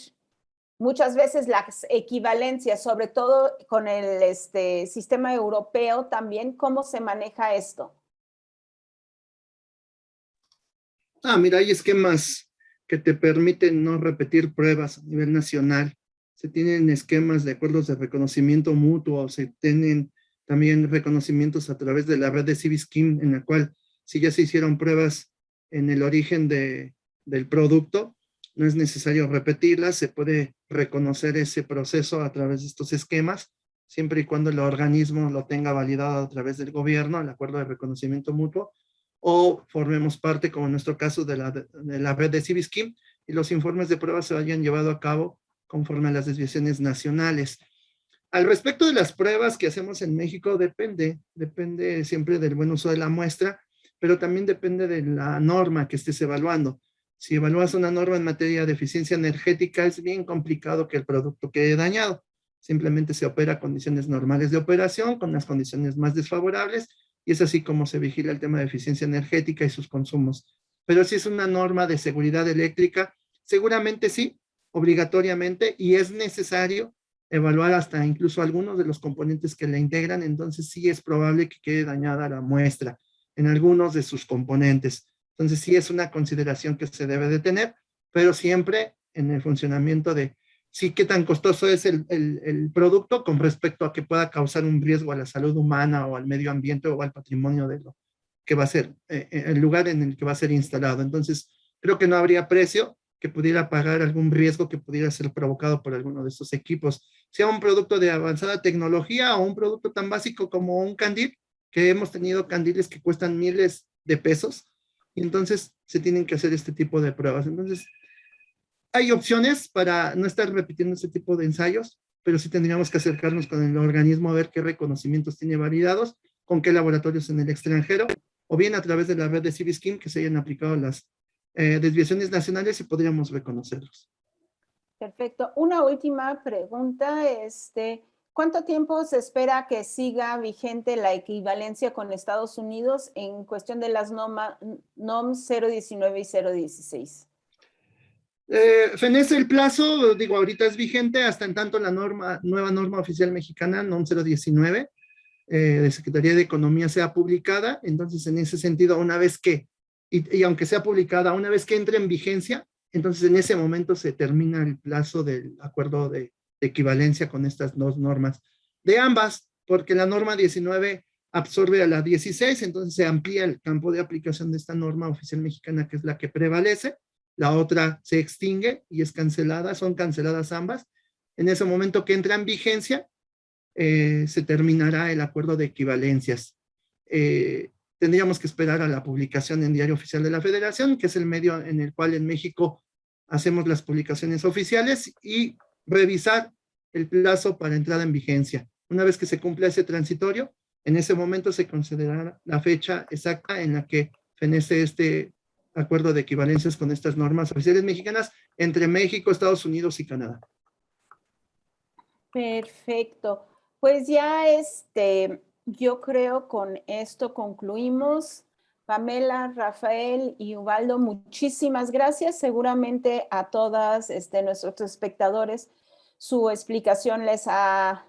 muchas veces las equivalencias, sobre todo con el sistema europeo también, ¿cómo se maneja esto? Mira, hay esquemas que te permiten no repetir pruebas a nivel nacional. Se tienen esquemas de acuerdos de reconocimiento mutuo, se tienen también reconocimientos a través de la red de Civiskim, en la cual si ya se hicieron pruebas en el origen del producto, no es necesario repetirlas, se puede reconocer ese proceso a través de estos esquemas, siempre y cuando el organismo lo tenga validado a través del gobierno, el acuerdo de reconocimiento mutuo, o formemos parte, como en nuestro caso, de la red de Civiskim, y los informes de prueba se hayan llevado a cabo conforme a las desviaciones nacionales. Al respecto de las pruebas que hacemos en México, depende siempre del buen uso de la muestra, pero también depende de la norma que estés evaluando. Si evalúas una norma en materia de eficiencia energética, es bien complicado que el producto quede dañado. Simplemente se opera a condiciones normales de operación, con las condiciones más desfavorables, y es así como se vigila el tema de eficiencia energética y sus consumos. Pero si es una norma de seguridad eléctrica, seguramente sí, obligatoriamente, y es necesario evaluar hasta incluso algunos de los componentes que la integran, entonces sí es probable que quede dañada la muestra en algunos de sus componentes. Entonces sí es una consideración que se debe de tener, pero siempre en el funcionamiento de sí qué tan costoso es el producto con respecto a que pueda causar un riesgo a la salud humana o al medio ambiente o al patrimonio de lo que va a ser, el lugar en el que va a ser instalado. Entonces creo que no habría precio que pudiera pagar algún riesgo que pudiera ser provocado por alguno de estos equipos, sea un producto de avanzada tecnología o un producto tan básico como un candil, que hemos tenido candiles que cuestan miles de pesos, y entonces se tienen que hacer este tipo de pruebas. Entonces, hay opciones para no estar repitiendo este tipo de ensayos, pero sí tendríamos que acercarnos con el organismo a ver qué reconocimientos tiene validados, con qué laboratorios en el extranjero, o bien a través de la red de Civiskim que se hayan aplicado las desviaciones nacionales y podríamos reconocerlos. Perfecto. Una última pregunta. ¿Cuánto tiempo se espera que siga vigente la equivalencia con Estados Unidos en cuestión de las NOM 019 y 016? Fenece el plazo, digo, ahorita es vigente hasta en tanto la nueva norma oficial mexicana, NOM 019, de Secretaría de Economía sea publicada. Entonces, en ese sentido, una vez que, y aunque sea publicada, una vez que entre en vigencia, entonces en ese momento se termina el plazo del acuerdo de equivalencia con estas dos normas. De ambas, porque la norma 19 absorbe a la 16, entonces se amplía el campo de aplicación de esta norma oficial mexicana, que es la que prevalece. La otra se extingue y es cancelada, son canceladas ambas. En ese momento que entra en vigencia, se terminará el acuerdo de equivalencias. Tendríamos que esperar a la publicación en Diario Oficial de la Federación, que es el medio en el cual en México hacemos las publicaciones oficiales, y revisar el plazo para entrada en vigencia. Una vez que se cumpla ese transitorio, en ese momento se considerará la fecha exacta en la que fenece este acuerdo de equivalencias con estas normas oficiales mexicanas entre México, Estados Unidos y Canadá. Perfecto. Pues ya yo creo con esto concluimos. Pamela, Rafael y Ubaldo, muchísimas gracias. Seguramente a todas nuestros espectadores su explicación les ha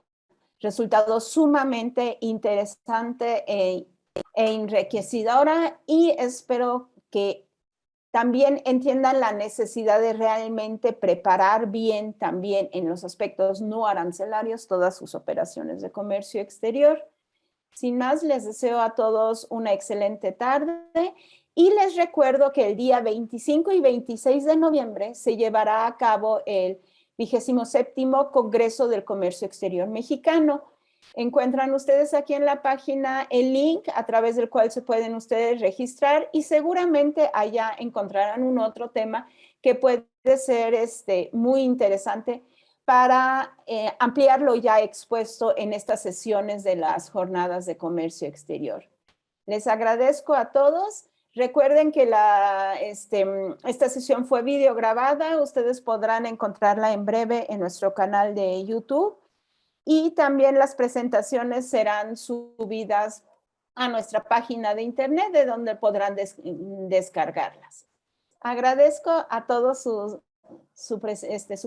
resultado sumamente interesante e enriquecedora, y espero que también entiendan la necesidad de realmente preparar bien también en los aspectos no arancelarios todas sus operaciones de comercio exterior. Sin más, les deseo a todos una excelente tarde y les recuerdo que el día 25 y 26 de noviembre se llevará a cabo el 27º Congreso del Comercio Exterior Mexicano. Encuentran ustedes aquí en la página el link a través del cual se pueden ustedes registrar, y seguramente allá encontrarán un otro tema que puede ser muy interesante para ampliar lo ya expuesto en estas sesiones de las jornadas de comercio exterior. Les agradezco a todos. Recuerden que esta sesión fue videograbada. Ustedes podrán encontrarla en breve en nuestro canal de YouTube. Y también las presentaciones serán subidas a nuestra página de internet, de donde podrán descargarlas. Agradezco a todos su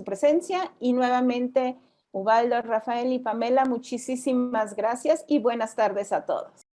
presencia, y nuevamente Ubaldo, Rafael y Pamela, muchísimas gracias y buenas tardes a todos.